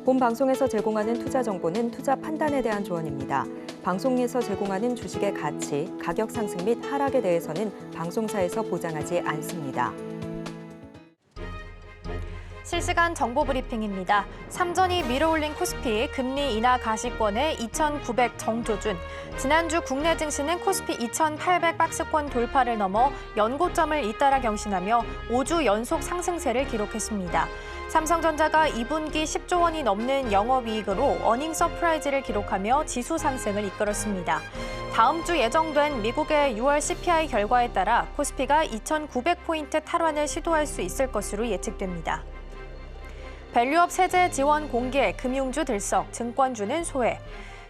본 방송에서 제공하는 투자 정보는 투자 판단에 대한 조언입니다. 방송에서 제공하는 주식의 가치, 가격 상승 및 하락에 대해서는 방송사에서 보장하지 않습니다. 실시간 정보 브리핑입니다. 삼전이 밀어올린 코스피 금리 인하 가시권에 2,900 정조준. 지난주 국내 증시는 코스피 2,800 박스권 돌파를 넘어 연고점을 잇따라 경신하며 5주 연속 상승세를 기록했습니다. 삼성전자가 2분기 10조 원이 넘는 영업이익으로 어닝 서프라이즈를 기록하며 지수 상승을 이끌었습니다. 다음 주 예정된 미국의 6월 CPI 결과에 따라 코스피가 2,900포인트 탈환을 시도할 수 있을 것으로 예측됩니다. 밸류업 세제 지원 공개, 금융주 들썩, 증권주는 소외.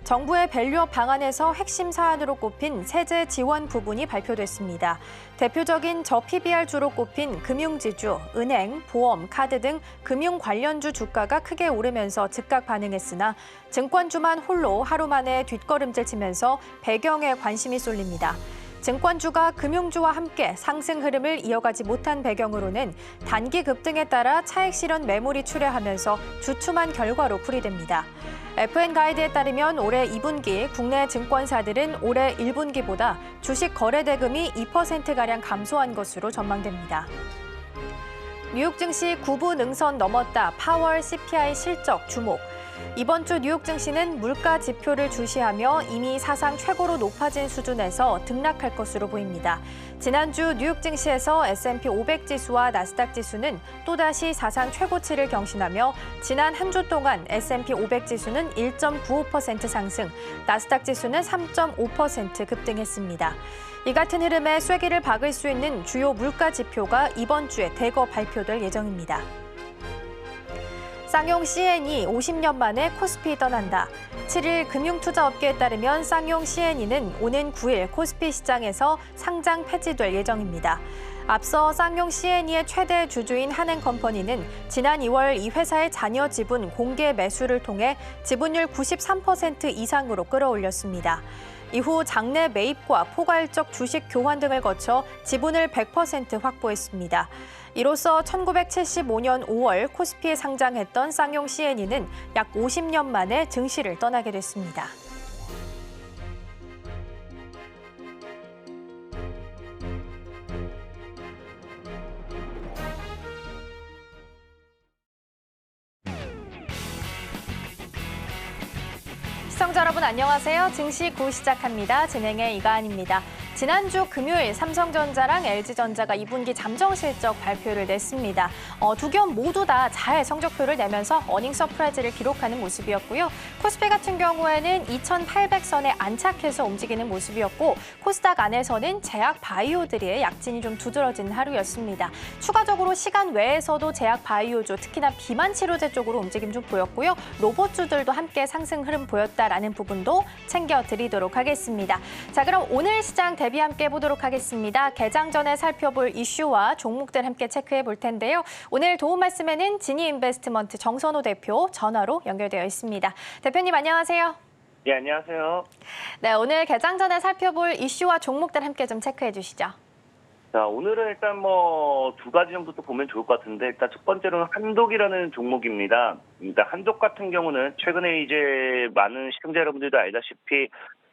정부의 밸류업 방안에서 핵심 사안으로 꼽힌 세제 지원 부분이 발표됐습니다. 대표적인 저PBR주로 꼽힌 금융지주, 은행, 보험, 카드 등 금융 관련주 주가가 크게 오르면서 즉각 반응했으나 증권주만 홀로 하루 만에 뒷걸음질 치면서 배경에 관심이 쏠립니다. 증권주가 금융주와 함께 상승 흐름을 이어가지 못한 배경으로는 단기 급등에 따라 차익 실현 매물이 출회하면서 주춤한 결과로 풀이됩니다. FN가이드에 따르면 올해 2분기 국내 증권사들은 올해 1분기보다 주식 거래 대금이 2%가량 감소한 것으로 전망됩니다. 뉴욕 증시 9부 능선 넘었다. 파월 CPI 실적 주목. 이번 주 뉴욕 증시는 물가 지표를 주시하며 이미 사상 최고로 높아진 수준에서 등락할 것으로 보입니다. 지난주 뉴욕 증시에서 S&P 500 지수와 나스닥 지수는 또다시 사상 최고치를 경신하며 지난 한 주 동안 S&P 500 지수는 1.95% 상승, 나스닥 지수는 3.5% 급등했습니다. 이 같은 흐름에 쐐기를 박을 수 있는 주요 물가 지표가 이번 주에 대거 발표될 예정입니다. 쌍용 C&E 50년 만에 코스피 떠난다. 7일 금융투자업계에 따르면 쌍용 C&E는 오는 9일 코스피 시장에서 상장 폐지될 예정입니다. 앞서 쌍용 C&E의 최대 주주인 한행컴퍼니는 지난 2월 이 회사의 잔여 지분 공개 매수를 통해 지분율 93% 이상으로 끌어올렸습니다. 이후 장내 매입과 포괄적 주식 교환 등을 거쳐 지분을 100% 확보했습니다. 이로써 1975년 5월 코스피에 상장했던 쌍용 C&E는 약 50년 만에 증시를 떠나게 됐습니다. 시청자 여러분 안녕하세요. 증시 9 시작합니다. 진행의 이가은입니다. 지난주 금요일 삼성전자랑 LG전자가 2분기 잠정 실적 발표를 냈습니다. 두 기업 모두 다 잘 성적표를 내면서 어닝 서프라이즈를 기록하는 모습이었고요. 코스피 같은 경우에는 2,800선에 안착해서 움직이는 모습이었고 코스닥 안에서는 제약 바이오들의 약진이 좀 두드러진 하루였습니다. 추가적으로 시간 외에서도 제약 바이오주, 특히나 비만 치료제 쪽으로 움직임 좀 보였고요. 로봇주들도 함께 상승 흐름 보였다라는 부분도 챙겨드리도록 하겠습니다. 자, 그럼 오늘 시장 대비 함께 해보도록 하겠습니다. 개장 전에 살펴볼 이슈와 종목들 함께 체크해 볼 텐데요. 오늘 도움 말씀에는 지니인베스트먼트 정선호 대표 전화로 연결되어 있습니다. 대표님 안녕하세요. 네, 안녕하세요. 네, 오늘 개장 전에 살펴볼 이슈와 종목들 함께 좀 체크해 주시죠. 자, 오늘은 일단 두 가지 정도 또 보면 좋을 것 같은데, 일단 첫 번째로는 한독이라는 종목입니다. 일단 한독 같은 경우는 최근에 이제 많은 시청자 여러분들도 알다시피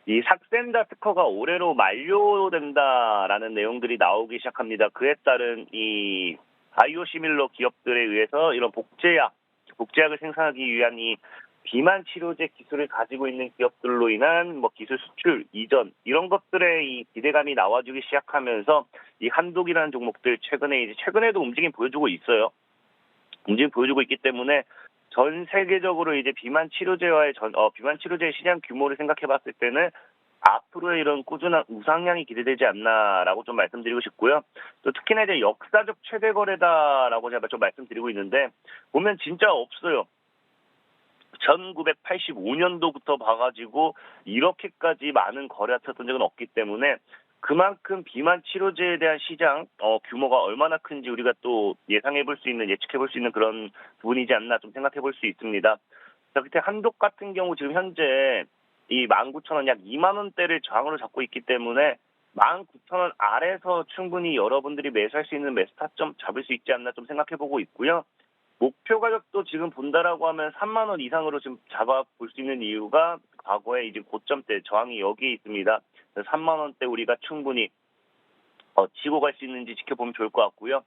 이 삭센다 특허가 올해로 만료된다라는 내용들이 나오기 시작합니다. 그에 따른 이 바이오시밀러 기업들에 의해서 이런 복제약을 생산하기 위한 이 비만 치료제 기술을 가지고 있는 기업들로 인한 기술 수출 이전 이런 것들의 이 기대감이 나와주기 시작하면서 이 한독이라는 종목들 최근에도 움직임 보여주고 있어요. 움직임 보여주고 있기 때문에 전 세계적으로 이제 비만 치료제의 시장 규모를 생각해봤을 때는 앞으로의 이런 꾸준한 우상향이 기대되지 않나라고 좀 말씀드리고 싶고요. 또 특히나 이제 역사적 최대 거래다라고 제가 좀 말씀드리고 있는데 보면 진짜 없어요. 1985년도부터 봐가지고 이렇게까지 많은 거래가 터졌던 적은 없기 때문에 그만큼 비만 치료제에 대한 시장 규모가 얼마나 큰지 우리가 또 예측해 볼 수 있는 그런 부분이지 않나 좀 생각해 볼 수 있습니다. 자, 그때 한독 같은 경우 지금 현재 이 19,000원 약 2만 원대를 저항으로 잡고 있기 때문에 19,000원 아래서 충분히 여러분들이 매수할 수 있는 매수 타점 잡을 수 있지 않나 좀 생각해 보고 있고요. 목표 가격도 지금 본다라고 하면 3만 원 이상으로 지금 잡아볼 수 있는 이유가 과거에 이제 고점대 저항이 여기에 있습니다. 3만 원대 우리가 충분히 치고 갈 수 있는지 지켜보면 좋을 것 같고요.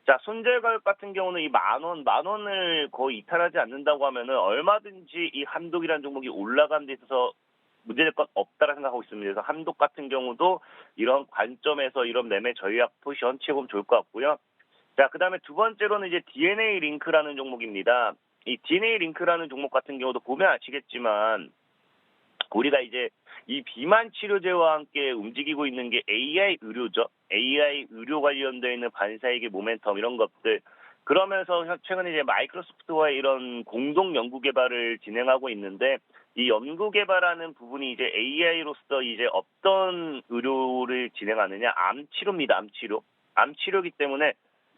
자, 손절 가격 같은 경우는 이 만 원을 거의 이탈하지 않는다고 하면은 얼마든지 이 한독이라는 종목이 올라가는 데 있어서 문제될 건 없다라 생각하고 있습니다. 그래서 한독 같은 경우도 이런 관점에서 이런 매매 전략 포지션 취해보면 좋을 것 같고요. 자, 그 다음에 두 번째로는 이제 DNA 링크라는 종목입니다. 이 DNA 링크라는 종목 같은 경우도 보면 아시겠지만 우리가 이제 이 비만 치료제와 함께 움직이고 있는 게 AI 의료죠. AI 의료 관련되어 있는 반사이익의 모멘텀 이런 것들. 그러면서 최근에 이제 마이크로소프트와의 이런 공동 연구 개발을 진행하고 있는데 이 연구 개발하는 부분이 이제 AI로서 이제 어떤 의료를 진행하느냐, 암 치료입니다. 암 치료이기 때문에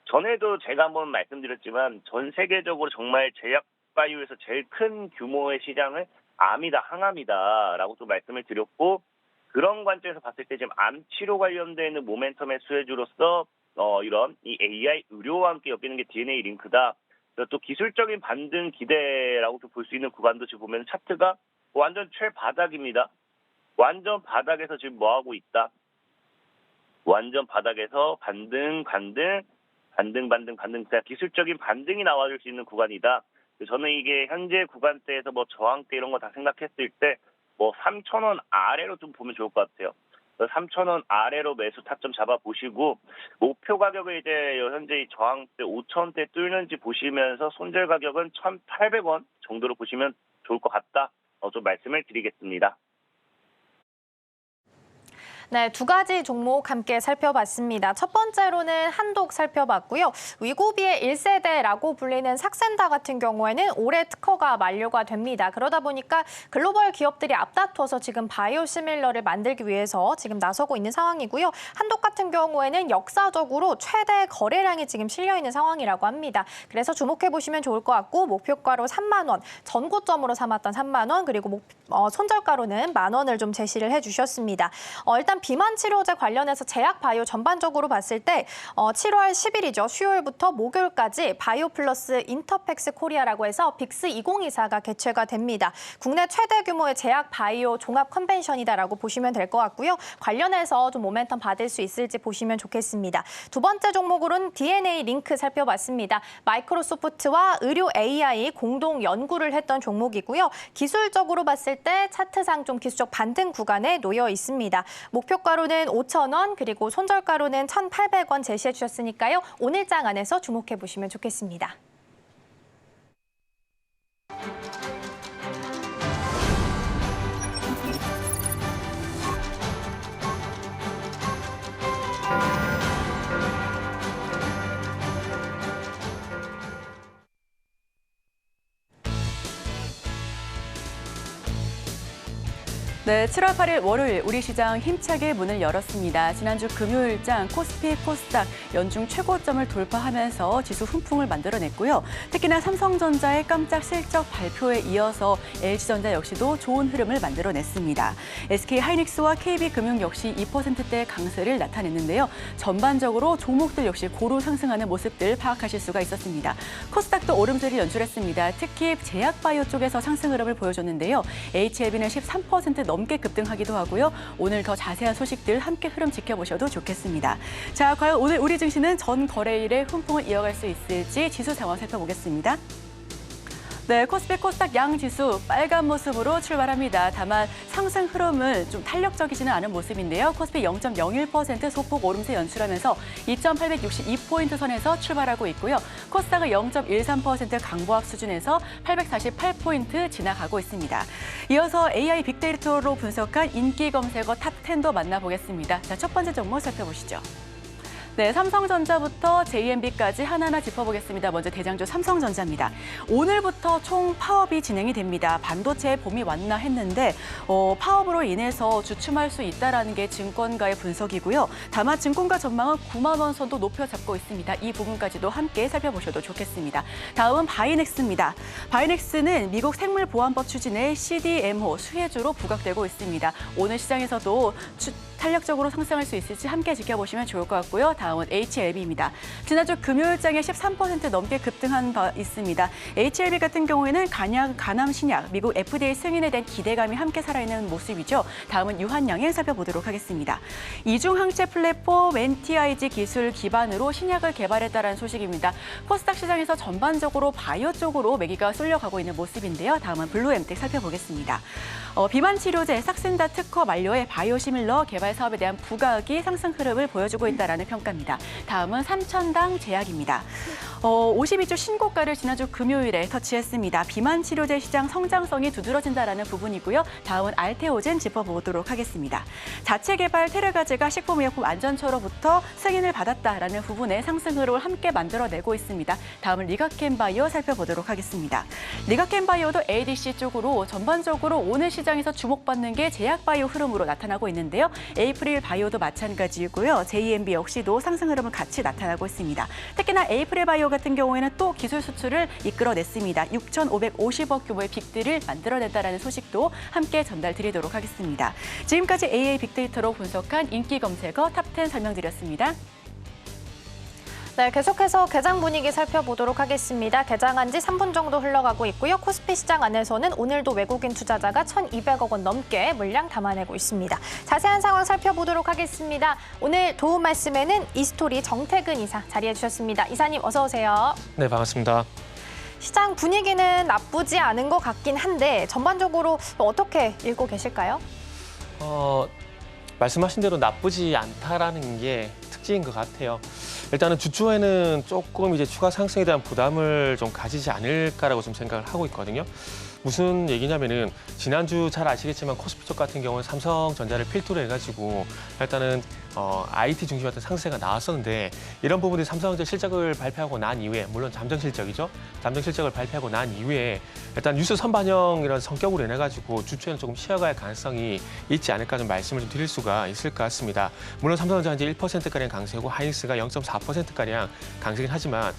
전에도 제가 한번 말씀드렸지만 전 세계적으로 정말 제약 바이오에서 제일 큰 규모의 시장을 암이다, 항암이다라고 또 말씀을 드렸고 그런 관점에서 봤을 때 지금 암 치료 관련되어 있는 모멘텀의 수혜주로서 이런 이 AI 의료와 함께 엮이는 게 DNA 링크다. 또 기술적인 반등 기대라고 볼 수 있는 구간도 지금 보면 차트가 완전 최바닥입니다. 완전 바닥에서 지금 뭐 하고 있다. 완전 바닥에서 반등. 기술적인 반등이 나와줄 수 있는 구간이다. 저는 이게 현재 구간대에서 뭐 저항대 이런 거 다 생각했을 때 뭐 3,000원 아래로 좀 보면 좋을 것 같아요. 3,000원 아래로 매수 타점 잡아보시고 목표 가격을 이제 현재 이 저항대 5,000원대 뚫는지 보시면서 손절 가격은 1,800원 정도로 보시면 좋을 것 같다. 좀 말씀을 드리겠습니다. 네, 두 가지 종목 함께 살펴봤습니다. 첫 번째로는 한독 살펴봤고요. 위고비의 1세대라고 불리는 삭센다 같은 경우에는 올해 특허가 만료가 됩니다. 그러다 보니까 글로벌 기업들이 앞다퉈서 지금 바이오시밀러를 만들기 위해서 지금 나서고 있는 상황이고요. 한독 같은 경우에는 역사적으로 최대 거래량이 지금 실려 있는 상황이라고 합니다. 그래서 주목해 보시면 좋을 것 같고 목표가로 3만 원, 전고점으로 삼았던 3만 원, 그리고 손절가로는 만 원을 좀 제시를 해주셨습니다. 일단 비만 치료제 관련해서 제약 바이오 전반적으로 봤을 때 7월 10일이죠. 수요일부터 목요일까지 바이오 플러스 인터팩스 코리아라고 해서 빅스 2024가 개최가 됩니다. 국내 최대 규모의 제약 바이오 종합 컨벤션이다라고 보시면 될 것 같고요. 관련해서 좀 모멘텀 받을 수 있을지 보시면 좋겠습니다. 두 번째 종목으로는 DNA 링크 살펴봤습니다. 마이크로소프트와 의료 AI 공동 연구를 했던 종목이고요. 기술적으로 봤을 때 차트상 좀 기술적 반등 구간에 놓여 있습니다. 목표가로는 5,000원 그리고 손절가로는 1,800원 제시해 주셨으니까요. 오늘장 안에서 주목해 보시면 좋겠습니다. 네, 7월 8일 월요일 우리 시장 힘차게 문을 열었습니다. 지난주 금요일장 코스피, 코스닥 연중 최고점을 돌파하면서 지수 훈풍을 만들어냈고요. 특히나 삼성전자의 깜짝 실적 발표에 이어서 LG전자 역시도 좋은 흐름을 만들어냈습니다. SK하이닉스와 KB금융 역시 2%대 강세를 나타냈는데요. 전반적으로 종목들 역시 고루 상승하는 모습들 파악하실 수가 있었습니다. 코스닥도 오름세를 연출했습니다. 특히 제약바이오 쪽에서 상승 흐름을 보여줬는데요. HLB는 13% 넘게 급등하기도 하고요. 오늘 더 자세한 소식들 함께 흐름 지켜보셔도 좋겠습니다. 자, 과연 오늘 우리 증시는 전 거래일의 훈풍을 이어갈 수 있을지 지수 상황 살펴보겠습니다. 네, 코스피 코스닥 양지수 빨간 모습으로 출발합니다. 다만 상승 흐름은 좀 탄력적이지는 않은 모습인데요. 코스피 0.01% 소폭 오름세 연출하면서 2,862포인트 선에서 출발하고 있고요. 코스닥은 0.13% 강보합 수준에서 848포인트 지나가고 있습니다. 이어서 AI 빅데이터로 분석한 인기 검색어 탑10도 만나보겠습니다. 자, 첫 번째 종목 살펴보시죠. 네, 삼성전자부터 JMB까지 하나하나 짚어보겠습니다. 먼저 대장주 삼성전자입니다. 오늘부터 총 파업이 진행이 됩니다. 반도체의 봄이 왔나 했는데 파업으로 인해서 주춤할 수 있다는 게 증권가의 분석이고요. 다만 증권가 전망은 9만 원 선도 높여잡고 있습니다. 이 부분까지도 함께 살펴보셔도 좋겠습니다. 다음은 바이넥스입니다. 바이넥스는 미국 생물보안법 추진의 CDMO 수혜주로 부각되고 있습니다. 오늘 시장에서도 탄력적으로 상승할 수 있을지 함께 지켜보시면 좋을 것 같고요. 다음은 HLB입니다. 지난주 금요일장에 13% 넘게 급등한 바 있습니다. HLB 같은 경우에는 간암 신약, 미국 FDA 승인에 대한 기대감이 함께 살아있는 모습이죠. 다음은 유한양행 살펴보도록 하겠습니다. 이중항체 플랫폼 NTIG 기술 기반으로 신약을 개발했다는 소식입니다. 코스닥 시장에서 전반적으로 바이오 쪽으로 매기가 쏠려가고 있는 모습인데요. 다음은 블루엠텍 살펴보겠습니다. 비만 치료제 삭신다 특허 만료에 바이오시밀러 개발 사업에 대한 부각이 상승 흐름을 보여주고 있다는 평가입니다. 다음은 삼천당 제약입니다. 52주 신고가를 지난주 금요일에 터치했습니다. 비만 치료제 시장 성장성이 두드러진다는 부분이고요. 다음은 알테오젠 짚어보도록 하겠습니다. 자체 개발 테르가즈가 식품의약품 안전처로부터 승인을 받았다라는 부분에 상승 흐름을 함께 만들어내고 있습니다. 다음은 리가켄바이오 살펴보도록 하겠습니다. 리가켄바이오도 ADC 쪽으로 전반적으로 오늘 시장에서 주목받는 게 제약바이오 흐름으로 나타나고 있는데요. 에이프릴 바이오도 마찬가지이고요. JMB 역시도 상승 흐름은 같이 나타나고 있습니다. 특히나 에이프릴 바이오 같은 경우에는 또 기술 수출을 이끌어냈습니다. 6,550억 규모의 빅딜을 만들어냈다는 소식도 함께 전달드리도록 하겠습니다. 지금까지 AA 빅데이터로 분석한 인기 검색어 탑10 설명드렸습니다. 네, 계속해서 개장 분위기 살펴보도록 하겠습니다. 개장한 지 3분 정도 흘러가고 있고요. 코스피 시장 안에서는 오늘도 외국인 투자자가 1,200억 원 넘게 물량 담아내고 있습니다. 자세한 상황 살펴보도록 하겠습니다. 오늘 도움 말씀에는 이스토리 정태근 이사 자리해 주셨습니다. 이사님 어서 오세요. 네, 반갑습니다. 시장 분위기는 나쁘지 않은 것 같긴 한데 전반적으로 어떻게 읽고 계실까요? 말씀하신 대로 나쁘지 않다라는 게 특징인 것 같아요. 일단은 주초에는 조금 이제 추가 상승에 대한 부담을 좀 가지지 않을까라고 좀 생각을 하고 있거든요. 무슨 얘기냐면은 지난주 잘 아시겠지만 코스피 쪽 같은 경우는 삼성전자를 필두로 해가지고 일단은 IT 중심이었던 상승세가 나왔었는데 이런 부분들이 삼성전자 실적을 발표하고 난 이후에 물론 잠정 실적이죠. 잠정 실적을 발표하고 난 이후에 일단 뉴스 선반영 이런 성격으로 인해 가지고 주초에는 조금 쉬어갈 가능성이 있지 않을까 좀 말씀을 좀 드릴 수가 있을 것 같습니다. 물론 삼성전자 이제 1%가량 강세고 하이닉스가 0.4%가량 강세긴 하지만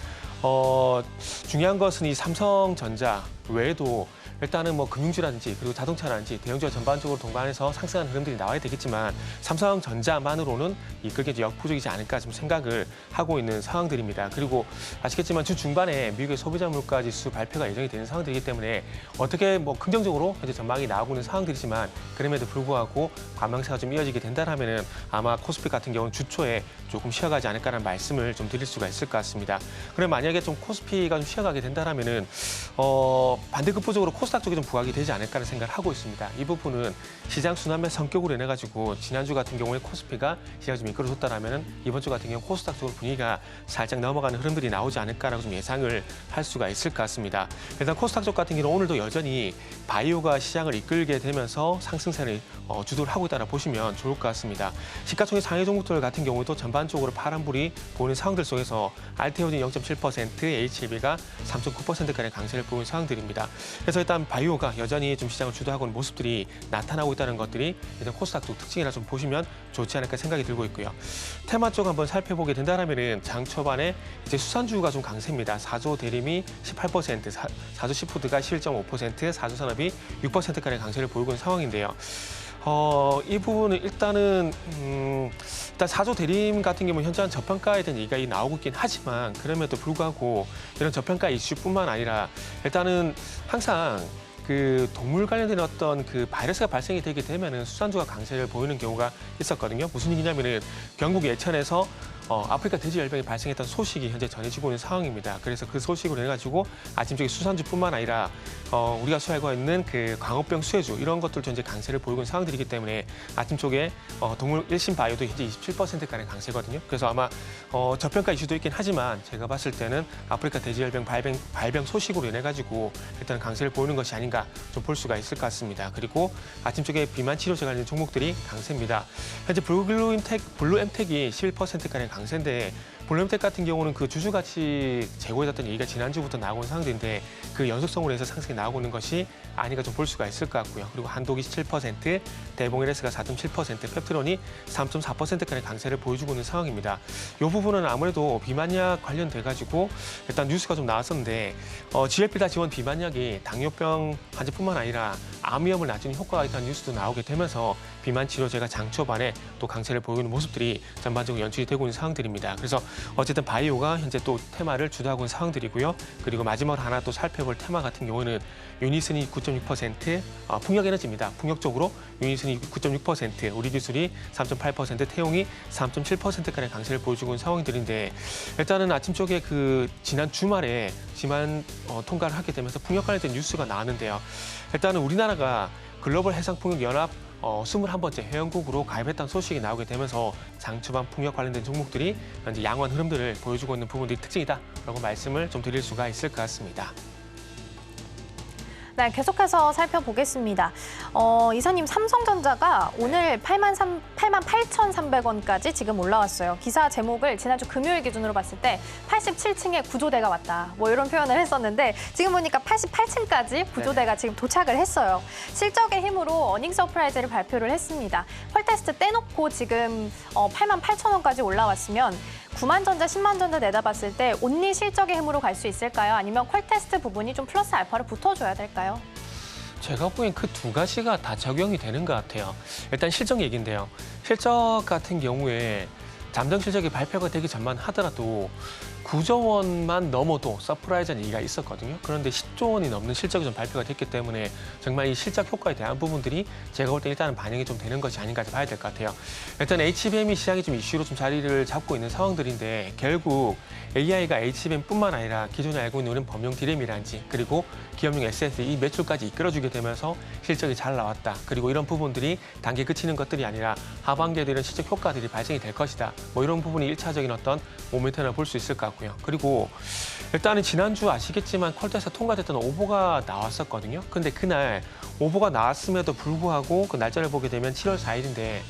중요한 것은 이 삼성전자 외에도 일단은 뭐 금융주라든지 그리고 자동차라든지 대형주가 전반적으로 동반해서 상승하는 흐름들이 나와야 되겠지만 삼성전자만으로는 이끌기 역부족이지 않을까 좀 생각을 하고 있는 상황들입니다. 그리고 아시겠지만 주 중반에 미국의 소비자 물가 지수 발표가 예정이 되는 상황들이기 때문에 어떻게 뭐 긍정적으로 현재 전망이 나오고 있는 상황들이지만 그럼에도 불구하고 관망세가 좀 이어지게 된다면은 아마 코스피 같은 경우는 주초에 조금 쉬어가지 않을까라는 말씀을 좀 드릴 수가 있을 것 같습니다. 그럼 만약에 좀 코스피가 좀 쉬어가게 된다면은 반대급부적으로 코스닥 쪽에 좀 부각이 되지 않을까라는 생각을 하고 있습니다. 이 부분은 시장 순환매 성격으로 인해 가지고 지난주 같은 경우에 코스피가 시장을 좀 이끌어줬다라면은 이번 주 같은 경우 코스닥 쪽으로 분위기가 살짝 넘어가는 흐름들이 나오지 않을까라고 좀 예상을 할 수가 있을 것 같습니다. 일단 코스닥 쪽 같은 경우는 오늘도 여전히 바이오가 시장을 이끌게 되면서 상승세를 주도를 하고 있다고 보시면 좋을 것 같습니다. 시가총액 상위 종목들 같은 경우도 전반적으로 파란불이 보이는 상황들 속에서 알테오진 0.7%, HLB가 3.9%가량 강세를 보이는 상황들입니다. 그래서 일단 바이오가 여전히 좀 시장을 주도하고 있는 모습들이 나타나고 있다는 것들이 일단 코스닥 쪽 특징이라 좀 보시면 좋지 않을까 생각이 들고 있고요. 테마 쪽 한번 살펴보게 된다면은 장 초반에 이제 수산주가 좀 강세입니다. 사조 대림이 18%, 사조 시푸드가 11.5%, 사조 산업이 6%가량 강세를 보이고 있는 상황인데요. 이 부분은 일단은 일단 사조 대림 같은 경우는 현재 저평가에 대한 얘기가 나오고 있긴 하지만 그럼에도 불구하고 이런 저평가 이슈뿐만 아니라 일단은 항상 그 동물 관련된 어떤 그 바이러스가 발생이 되게 되면은 수산주가 강세를 보이는 경우가 있었거든요. 무슨 얘기냐면은 경북 예천에서 아프리카 돼지열병이 발생했던 소식이 현재 전해지고 있는 상황입니다. 그래서 그 소식으로 해가지고 아침 쪽에 수산주뿐만 아니라 우리가 수하고 있는 그 광우병 수혜주 이런 것들도 현재 강세를 보이고 있는 상황들이기 때문에 아침 쪽에 동물 일신 바이오도 현재 27%가량 강세거든요. 그래서 아마 저평가 이슈도 있긴 하지만 제가 봤을 때는 아프리카 돼지열병 발병 소식으로 인해 가지고 일단 강세를 보이는 것이 아닌가 좀 볼 수가 있을 것 같습니다. 그리고 아침 쪽에 비만 치료제 관련 종목들이 강세입니다. 현재 블루엠텍이 11%가량 강세인데 블루엠텍 같은 경우는 그 주주가치 제고해졌던 얘기가 지난주부터 나오고 있는 상황인데 그 연속성으로 해서 상승이 나오고 있는 것이 아닌가 좀 볼 수가 있을 것 같고요. 그리고 한독이 7%, 대봉LS가 4.7%, 펩트론이 3.4%까지 강세를 보여주고 있는 상황입니다. 이 부분은 아무래도 비만약 관련돼가지고 일단 뉴스가 좀 나왔었는데 GLP-1 지원 비만약이 당뇨병 환자뿐만 아니라 암 위험을 낮추는 효과가 있다는 뉴스도 나오게 되면서 비만 치료제가 장 초반에 또 강세를 보이는 모습들이 전반적으로 연출이 되고 있는 상황들입니다. 그래서 어쨌든 바이오가 현재 또 테마를 주도하고 있는 상황들이고요. 그리고 마지막으로 하나 또 살펴볼 테마 같은 경우는 유니슨이 9.6%, 풍력에너지입니다. 풍력적으로 유니슨이 9.6%, 우리 기술이 3.8%, 태용이 3.7%까지 강세를 보여주고 있는 상황들인데 일단은 아침 쪽에 그 지난 주말에 지만 통과를 하게 되면서 풍력 관련된 뉴스가 나왔는데요. 일단은 우리나라가 글로벌 해상풍력연합 21번째 회원국으로 가입했다는 소식이 나오게 되면서 장초반 풍력 관련된 종목들이 현재 양호한 흐름들을 보여주고 있는 부분들이 특징이다라고 말씀을 좀 드릴 수가 있을 것 같습니다. 네, 계속해서 살펴보겠습니다. 이사님, 삼성전자가 오늘 88,300원까지 지금 올라왔어요. 기사 제목을 지난주 금요일 기준으로 봤을 때 87층에 구조대가 왔다. 뭐 이런 표현을 했었는데 지금 보니까 88층까지 구조대가 지금 도착을 했어요. 실적의 힘으로 어닝 서프라이즈를 발표를 했습니다. 퀄테스트 떼놓고 지금 88,000원까지 올라왔으면 9만전자, 10만전자 내다봤을 때 온리 실적의 힘으로 갈 수 있을까요? 아니면 퀄테스트 부분이 좀 플러스 알파를 붙어줘야 될까요? 제가 보기엔 그 두 가지가 다 적용이 되는 것 같아요. 일단 실적 얘기인데요. 실적 같은 경우에 잠정 실적이 발표가 되기 전만 하더라도 9조 원만 넘어도 서프라이즈한 얘기가 있었거든요. 그런데 10조 원이 넘는 실적이 좀 발표가 됐기 때문에 정말 이 실적 효과에 대한 부분들이 제가 볼 때 일단은 반영이 좀 되는 것이 아닌가 봐야 될 것 같아요. 일단 HBM이 시장에 좀 이슈로 좀 자리를 잡고 있는 상황들인데 결국 AI가 HBM뿐만 아니라 기존에 알고 있는 범용 DRAM이란지 그리고 기업용 SSD 이 매출까지 이끌어주게 되면서 실적이 잘 나왔다. 그리고 이런 부분들이 단계 그치는 것들이 아니라 하반기에도 이런 실적 효과들이 발생이 될 것이다. 뭐 이런 부분이 1차적인 어떤 모멘텀을 볼 수 있을 것 같고요. 그리고 일단은 지난주 아시겠지만 퀄테스트 통과됐던 오보가 나왔었거든요. 근데 그날 오보가 나왔음에도 불구하고 그 날짜를 보게 되면 7월 4일인데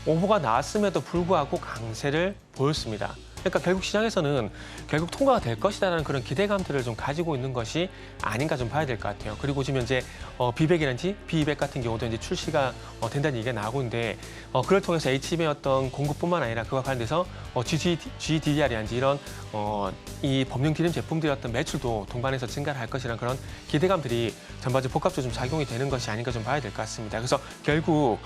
오보가 나왔음에도 불구하고 강세를 보였습니다. 그러니까 결국 시장에서는 결국 통과가 될 것이다라는 그런 기대감들을 좀 가지고 있는 것이 아닌가 좀 봐야 될 것 같아요. 그리고 지금 현재 B100이라든지 B200 같은 경우도 이제 출시가 된다는 얘기가 나오고 있는데 그걸 통해서 HBM의 어떤 공급뿐만 아니라 그와 관련돼서 GDDR이라든지 이런 이 범용 DRAM 제품들의 어떤 매출도 동반해서 증가를 할 것이라는 그런 기대감들이 전반적으로 복합적으로 좀 작용이 되는 것이 아닌가 좀 봐야 될 것 같습니다. 그래서 결국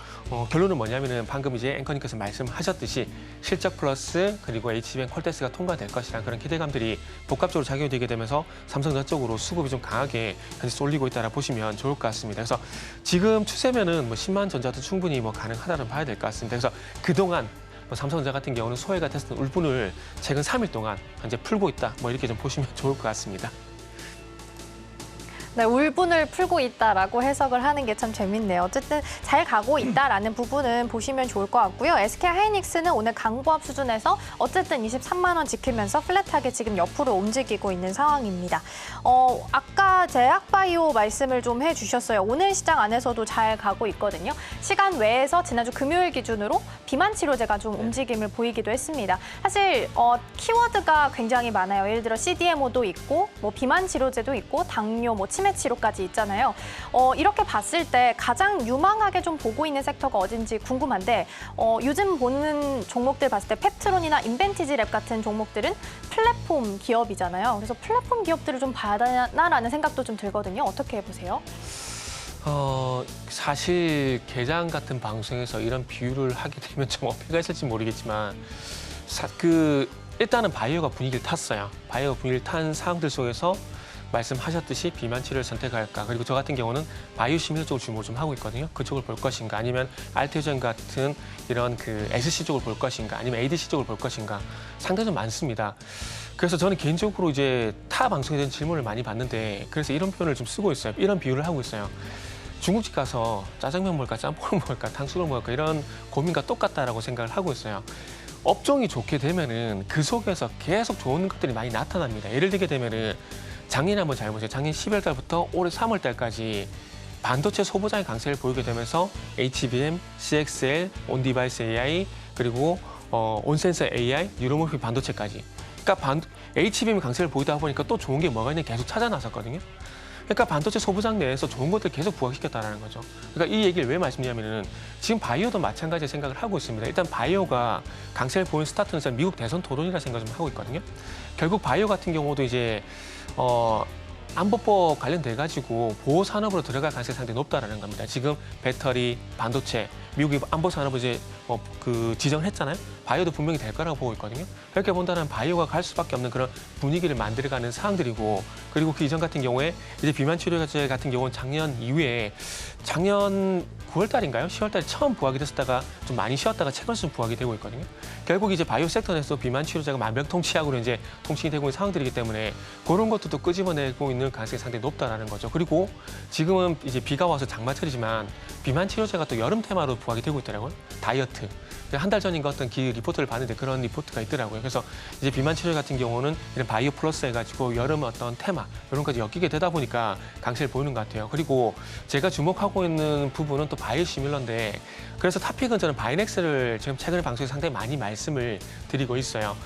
결론은 뭐냐면은 방금 이제 앵커님께서 말씀하셨듯이 실적 플러스 그리고 HBM 퀄테스트가 통과될 것이라는 그런 기대감들이 복합적으로 작용이 되게 되면서 삼성전자 쪽으로 수급이 좀 강하게 현재 쏠리고 있다라 보시면 좋을 것 같습니다. 그래서 지금 추세면은 뭐 10만 전자도 충분히 뭐 가능하다는 봐야 될 것 같습니다. 그래서 그동안 삼성전자 같은 경우는 소외가 됐던 울분을 최근 3일 동안 현재 풀고 있다. 뭐 이렇게 좀 보시면 좋을 것 같습니다. 네, 울분을 풀고 있다라고 해석을 하는 게 참 재밌네요. 어쨌든 잘 가고 있다라는 부분은 보시면 좋을 것 같고요. SK하이닉스는 오늘 강보합 수준에서 어쨌든 23만 원 지키면서 플랫하게 지금 옆으로 움직이고 있는 상황입니다. 아까 제약바이오 말씀을 좀 해주셨어요. 오늘 시장 안에서도 잘 가고 있거든요. 시간 외에서 지난주 금요일 기준으로 비만 치료제가 좀 움직임을 보이기도 했습니다. 사실 키워드가 굉장히 많아요. 예를 들어 CDMO도 있고, 뭐 비만 치료제도 있고, 당뇨, 뭐 치매 치료까지 있잖아요. 이렇게 봤을 때 가장 유망하게 좀 보고 있는 섹터가 어딘지 궁금한데 요즘 보는 종목들 봤을 때 펩트론이나 인벤티지랩 같은 종목들은 플랫폼 기업이잖아요. 그래서 플랫폼 기업들을 좀 봐야 되나라는 생각도 좀 들거든요. 어떻게 보세요? 사실 개장 같은 방송에서 이런 비유를 하게 되면 좀 어폐가 있을지 모르겠지만 일단은 바이오가 분위기를 탔어요. 바이오가 분위기를 탄 상황들 속에서 말씀하셨듯이 비만 치료를 선택할까? 그리고 저 같은 경우는 바이오 시밀 쪽을 주목을 좀 하고 있거든요. 그쪽을 볼 것인가? 아니면 알테오젠 같은 이런 그 SC 쪽을 볼 것인가? 아니면 ADC 쪽을 볼 것인가? 상당히 좀 많습니다. 그래서 저는 개인적으로 이제 타 방송에 대한 질문을 많이 받는데 그래서 이런 표현을 좀 쓰고 있어요. 이런 비유를 하고 있어요. 중국집 가서 짜장면 먹을까, 짬뽕을 먹을까, 탕수육을 먹을까 이런 고민과 똑같다라고 생각을 하고 있어요. 업종이 좋게 되면은 그 속에서 계속 좋은 것들이 많이 나타납니다. 예를 들게 되면은 작년에 한번 잘 보세요. 작년 12월 달부터 올해 3월 달까지 반도체 소부장의 강세를 보이게 되면서 HBM, CXL, 온디바이스 AI, 그리고 온센서 AI, 뉴로모픽 반도체까지. 그러니까 HBM이 강세를 보이다 보니까 또 좋은 게 뭐가 있는지 계속 찾아 나섰거든요. 그러니까 반도체 소부장 내에서 좋은 것들 계속 부각시켰다는 거죠. 그러니까 이 얘기를 왜 말씀드리냐면은 지금 바이오도 마찬가지 생각을 하고 있습니다. 일단 바이오가 강세를 보인 스타트는 미국 대선 토론이라 생각을 좀 하고 있거든요. 결국 바이오 같은 경우도 이제 안보법 관련돼 가지고 보호 산업으로 들어갈 가능성이 상당히 높다라는 겁니다. 지금 배터리, 반도체, 미국이 안보 산업을 이제 지정을 했잖아요. 바이오도 분명히 될 거라고 보고 있거든요. 그렇게 본다면 바이오가 갈 수밖에 없는 그런 분위기를 만들어가는 사항들이고, 그리고 그 이전 같은 경우에 이제 비만 치료제 같은 경우는 작년 9월 달인가요? 10월 달에 처음 부각이 됐었다가 좀 많이 쉬었다가 최근 좀 부각이 되고 있거든요. 결국 이제 바이오 섹터 내에서 비만 치료제가 만병통치약으로 이제 통칭이 되고 있는 상황들이기 때문에 그런 것도 또 끄집어내고 있는 가능성이 상당히 높다라는 거죠. 그리고 지금은 이제 비가 와서 장마철이지만 비만 치료제가 또 여름 테마로 부각이 되고 있더라고요. 다이어트. 한 달 전인가 어떤 리포트를 봤는데 그런 리포트가 있더라고요. 그래서 이제 비만 치료 같은 경우는 이런 바이오 플러스 해가지고 여름 어떤 테마 이런 것까지 엮이게 되다 보니까 강세를 보이는 것 같아요. 그리고 제가 주목하고 있는 부분은 또 바이오 시밀러인데, 그래서 탑픽은 저는 바이넥스를 지금 최근에 방송에서 상당히 많이 말씀을 드리고 있어요.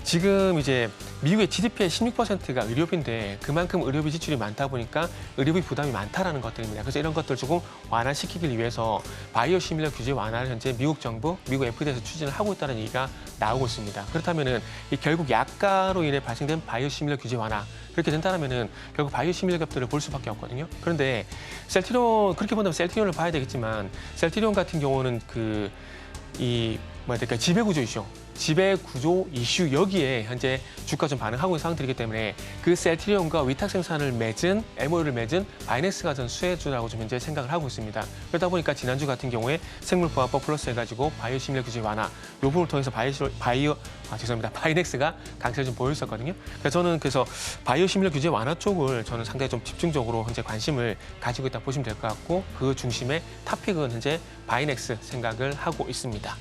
지금 이제 미국의 GDP의 16%가 의료비인데 그만큼 의료비 지출이 많다 보니까 의료비 부담이 많다라는 것들입니다. 그래서 이런 것들 조금 완화시키기 위해서 바이오 시밀러 규제 완화를 현재 미국 정부, 미국 FDA에서 추진을 하고 있다는 얘기가 나오고 있습니다. 그렇다면은 결국 약가로 인해 발생된 바이오 시밀러 규제 완화, 그렇게 된다면은 결국 바이오 시밀러 값들을 볼 수밖에 없거든요. 그런데 셀트리온, 그렇게 본다면 셀트리온을 봐야 되겠지만, 셀트리온 같은 경우는 지배구조 이슈, 지배구조 이슈 여기에 현재 주가 좀 반응하고 있는 상황들이기 때문에 그 셀트리온과 위탁 생산을 맺은 MOU를 맺은 바이넥스가 전 수혜주라고 좀 현재 생각을 하고 있습니다. 그러다 보니까 지난주 같은 경우에 생물보안법 플러스 해가지고 바이오 시밀러 규제 완화 요 부분을 통해서 바이넥스가 강세를 좀 보였었거든요. 그래서 저는 바이오 시밀러 규제 완화 쪽을 저는 상당히 좀 집중적으로 현재 관심을 가지고 있다 보시면 될 것 같고, 그 중심에 탑픽은 현재 바이넥스 생각을 하고 있습니다.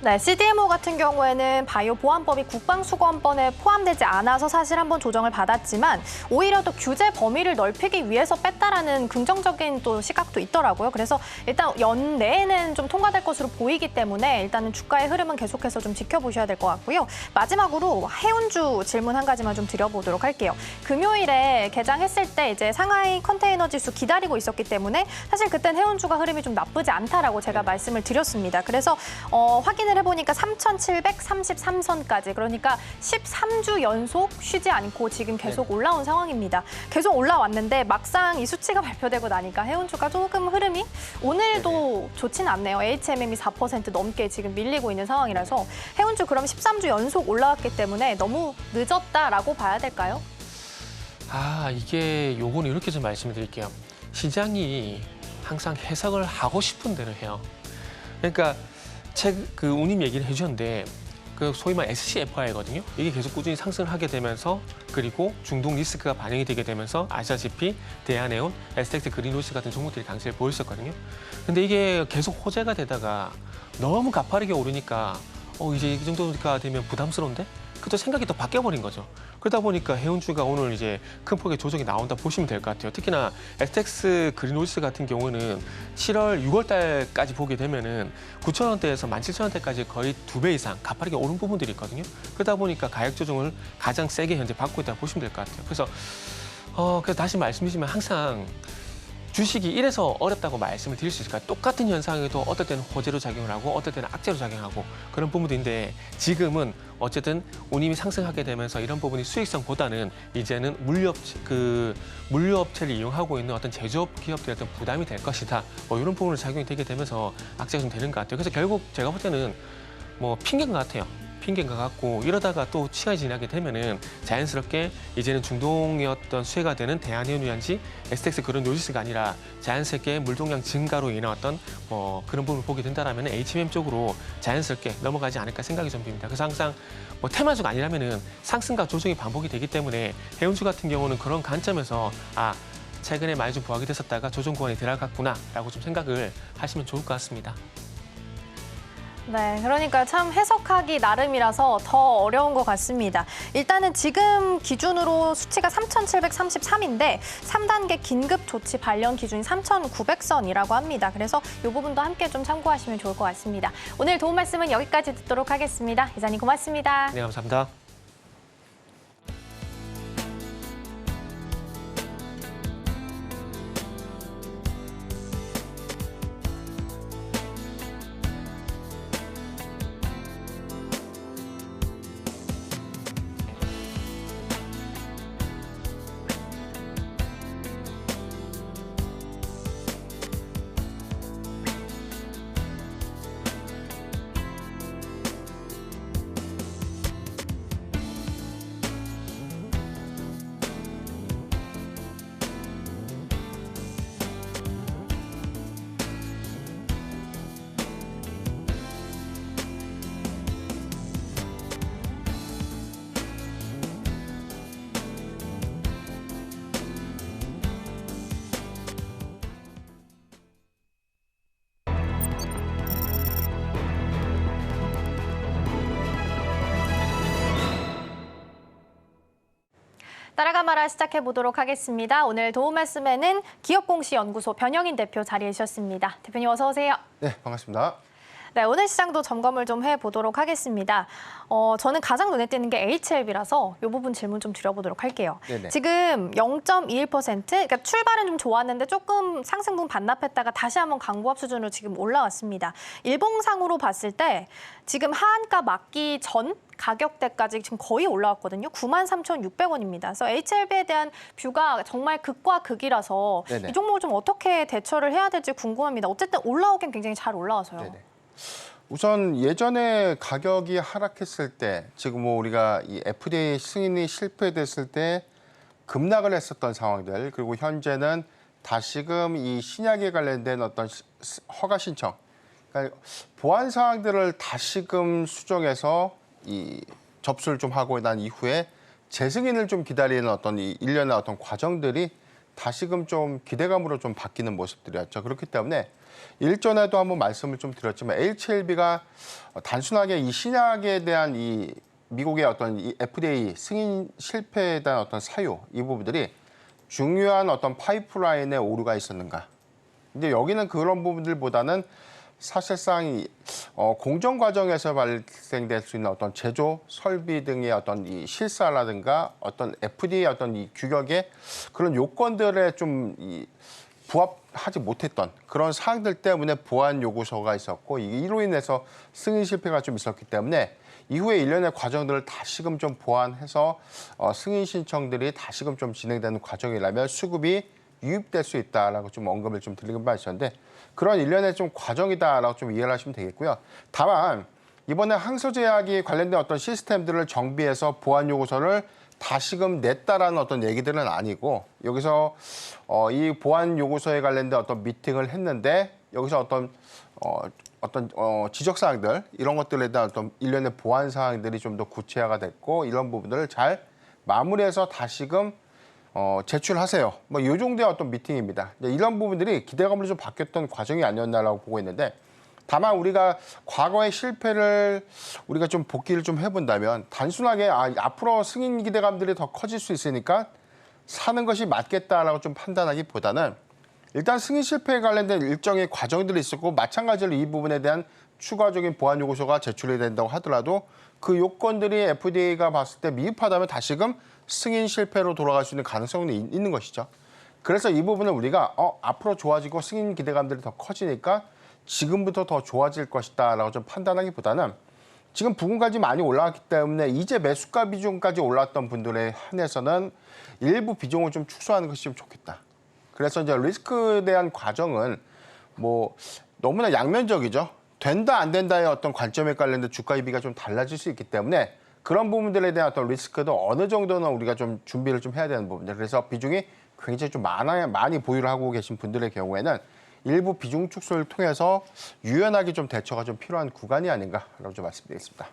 네, CDMO 같은 경우에는 바이오 보안법이 국방수거원법에 포함되지 않아서 사실 한번 조정을 받았지만 오히려 또 규제 범위를 넓히기 위해서 뺐다라는 긍정적인 또 시각도 있더라고요. 그래서 일단 연내에는 좀 통과될 것으로 보이기 때문에 일단은 주가의 흐름은 계속해서 좀 지켜보셔야 될 것 같고요. 마지막으로 해운주 질문 한 가지만 좀 드려보도록 할게요. 금요일에 개장했을 때 이제 상하이 컨테이너 지수 기다리고 있었기 때문에 사실 그땐 해운주가 흐름이 좀 나쁘지 않다라고 제가 말씀을 드렸습니다. 그래서 확인을 해보니까 3,733선까지, 그러니까 13주 연속 쉬지 않고 지금 계속 올라온 상황입니다. 계속 올라왔는데 막상 이 수치가 발표되고 나니까 해운주가 조금 흐름이 오늘도 좋지는 않네요. HMM이 4% 넘게 지금 밀리고 있는 상황이라서 해운주 그럼 13주 연속 올라왔기 때문에 너무 늦었다라고 봐야 될까요? 요거는 이렇게 좀 말씀을 드릴게요. 시장이 항상 해석을 하고 싶은 대로 해요. 그러니까 운임 얘기를 해주셨는데 소위 말 SCFI거든요. 이게 계속 꾸준히 상승을 하게 되면서, 그리고 중동 리스크가 반영이 되게 되면서 아시다시피 대한해운, STX 그린로이스 같은 종목들이 강세를 보였었거든요. 근데 이게 계속 호재가 되다가 너무 가파르게 오르니까 이제 이 정도가 되면 부담스러운데? 그때 생각이 또 바뀌어버린 거죠. 그러다 보니까 해운주가 오늘 이제 큰 폭의 조정이 나온다 보시면 될 것 같아요. 특히나 STX 그린로이스 같은 경우는 6월 달까지 보게 되면은 9,000원대에서 17,000원대까지 거의 2배 이상 가파르게 오른 부분들이 있거든요. 그러다 보니까 가격 조정을 가장 세게 현재 받고 있다 보시면 될 것 같아요. 그래서 다시 말씀드리지만 항상 주식이 이래서 어렵다고 말씀을 드릴 수 있을까요? 똑같은 현상에도 어떨 때는 호재로 작용을 하고 어떨 때는 악재로 작용하고 그런 부분인데, 지금은 어쨌든 운임이 상승하게 되면서 이런 부분이 수익성보다는 이제는 물류업체를 이용하고 있는 어떤 제조업 기업들의 어떤 부담이 될 것이다. 이런 부분으로 작용이 되게 되면서 악재가 좀 되는 것 같아요. 그래서 결국 제가 볼 때는 핑계인 것 같아요. 핑계인 것 같고, 이러다가 또 시간이 지나게 되면은 자연스럽게 이제는 중동의 어떤 수혜가 되는 대한해운유한지, STX 그런 로지스가 아니라 자연스럽게 물동량 증가로 인한 어떤 그런 부분을 보게 된다라면 HMM 쪽으로 자연스럽게 넘어가지 않을까 생각이 좀 듭니다. 그래서 항상 테마주가 아니라면은 상승과 조정이 반복이 되기 때문에 해운주 같은 경우는 그런 관점에서 최근에 많이 좀 부각이 됐었다가 조정 구간에 들어갔구나라고 좀 생각을 하시면 좋을 것 같습니다. 네, 그러니까 참 해석하기 나름이라서 더 어려운 것 같습니다. 일단은 지금 기준으로 수치가 3,733인데 3단계 긴급 조치 발령 기준이 3,900선이라고 합니다. 그래서 이 부분도 함께 좀 참고하시면 좋을 것 같습니다. 오늘 도움 말씀은 여기까지 듣도록 하겠습니다. 이사님 고맙습니다. 네, 감사합니다. 따라가 말아 시작해 보도록 하겠습니다. 오늘 도움 말씀에는 기업공시연구소 변영인 대표 자리해 주셨습니다. 대표님 어서 오세요. 네, 반갑습니다. 네, 오늘 시장도 점검을 좀 해보도록 하겠습니다. 저는 가장 눈에 띄는 게 HLB라서 이 부분 질문 좀 드려보도록 할게요. 네네. 지금 0.21%, 그러니까 출발은 좀 좋았는데 조금 상승분 반납했다가 다시 한번 강보합 수준으로 지금 올라왔습니다. 일봉상으로 봤을 때 지금 하한가 막기 전 가격대까지 지금 거의 올라왔거든요. 93,600원입니다. 그래서 HLB에 대한 뷰가 정말 극과 극이라서 네네. 이 종목을 좀 어떻게 대처를 해야 될지 궁금합니다. 어쨌든 올라오긴 굉장히 잘 올라와서요. 네네. 우선 예전에 가격이 하락했을 때, 지금 뭐 우리가 이 FDA 승인이 실패됐을 때 급락을 했었던 상황들, 그리고 현재는 다시금 이 신약에 관련된 어떤 허가 신청, 그러니까 보안 사항들을 다시금 수정해서 이 접수를 좀 하고 난 이후에 재승인을 좀 기다리는 어떤 이 일련의 어떤 과정들이 다시금 좀 기대감으로 좀 바뀌는 모습들이었죠. 그렇기 때문에 일전에도 한번 말씀을 좀 드렸지만 HLB가 단순하게 이 신약에 대한 이 미국의 어떤 이 FDA 승인 실패에 대한 어떤 사유, 이 부분들이 중요한 어떤 파이프라인에 오류가 있었는가. 근데 여기는 그런 부분들보다는 사실상 이 공정 과정에서 발생될 수 있는 어떤 제조, 설비 등의 어떤 이 실사라든가 어떤 FDA의 어떤 이 규격의 그런 요건들에 좀 이 부합하지 못했던 그런 사항들 때문에 보안 요구서가 있었고, 이로 인해서 승인 실패가 좀 있었기 때문에 이후에 일련의 과정들을 다시금 좀 보완해서 승인 신청들이 다시금 좀 진행되는 과정이라면 수급이 유입될 수 있다라고 좀 언급을 좀 드리는 바 있었는데, 그런 일련의 좀 과정이다라고 좀 이해를 하시면 되겠고요. 다만 이번에 항소제약이 관련된 어떤 시스템들을 정비해서 보안 요구서를 다시금 냈다라는 어떤 얘기들은 아니고, 여기서 이 보안 요구서에 관련된 어떤 미팅을 했는데 여기서 어떤 지적 사항들, 이런 것들에 대한 어떤 일련의 보안 사항들이 좀 더 구체화가 됐고, 이런 부분들을 잘 마무리해서 다시금 제출하세요. 뭐 이 정도의 어떤 미팅입니다. 이런 부분들이 기대감으로 좀 바뀌었던 과정이 아니었나라고 보고 있는데, 다만 우리가 과거의 실패를 우리가 좀 복기를 좀 해본다면 단순하게 앞으로 승인 기대감들이 더 커질 수 있으니까 사는 것이 맞겠다라고 좀 판단하기보다는 일단 승인 실패에 관련된 일정의 과정들이 있었고, 마찬가지로 이 부분에 대한 추가적인 보안 요구서가 제출이 된다고 하더라도 그 요건들이 FDA가 봤을 때 미흡하다면 다시금 승인 실패로 돌아갈 수 있는 가능성이 있는 것이죠. 그래서 이 부분을 우리가 앞으로 좋아지고 승인 기대감들이 더 커지니까 지금부터 더 좋아질 것이다라고 좀 판단하기보다는 지금 부근까지 많이 올라왔기 때문에 이제 매수가 비중까지 올랐던 분들에 한해서는 일부 비중을 좀 축소하는 것이 좀 좋겠다. 그래서 이제 리스크에 대한 과정은 뭐 너무나 양면적이죠. 된다 안 된다의 어떤 관점에 관련된 주가 대비가 좀 달라질 수 있기 때문에 그런 부분들에 대한 어떤 리스크도 어느 정도는 우리가 좀 준비를 좀 해야 되는 부분들. 그래서 비중이 굉장히 좀 많이 보유를 하고 계신 분들의 경우에는 일부 비중 축소를 통해서 유연하게 좀 대처가 좀 필요한 구간이 아닌가라고 좀 말씀드리겠습니다.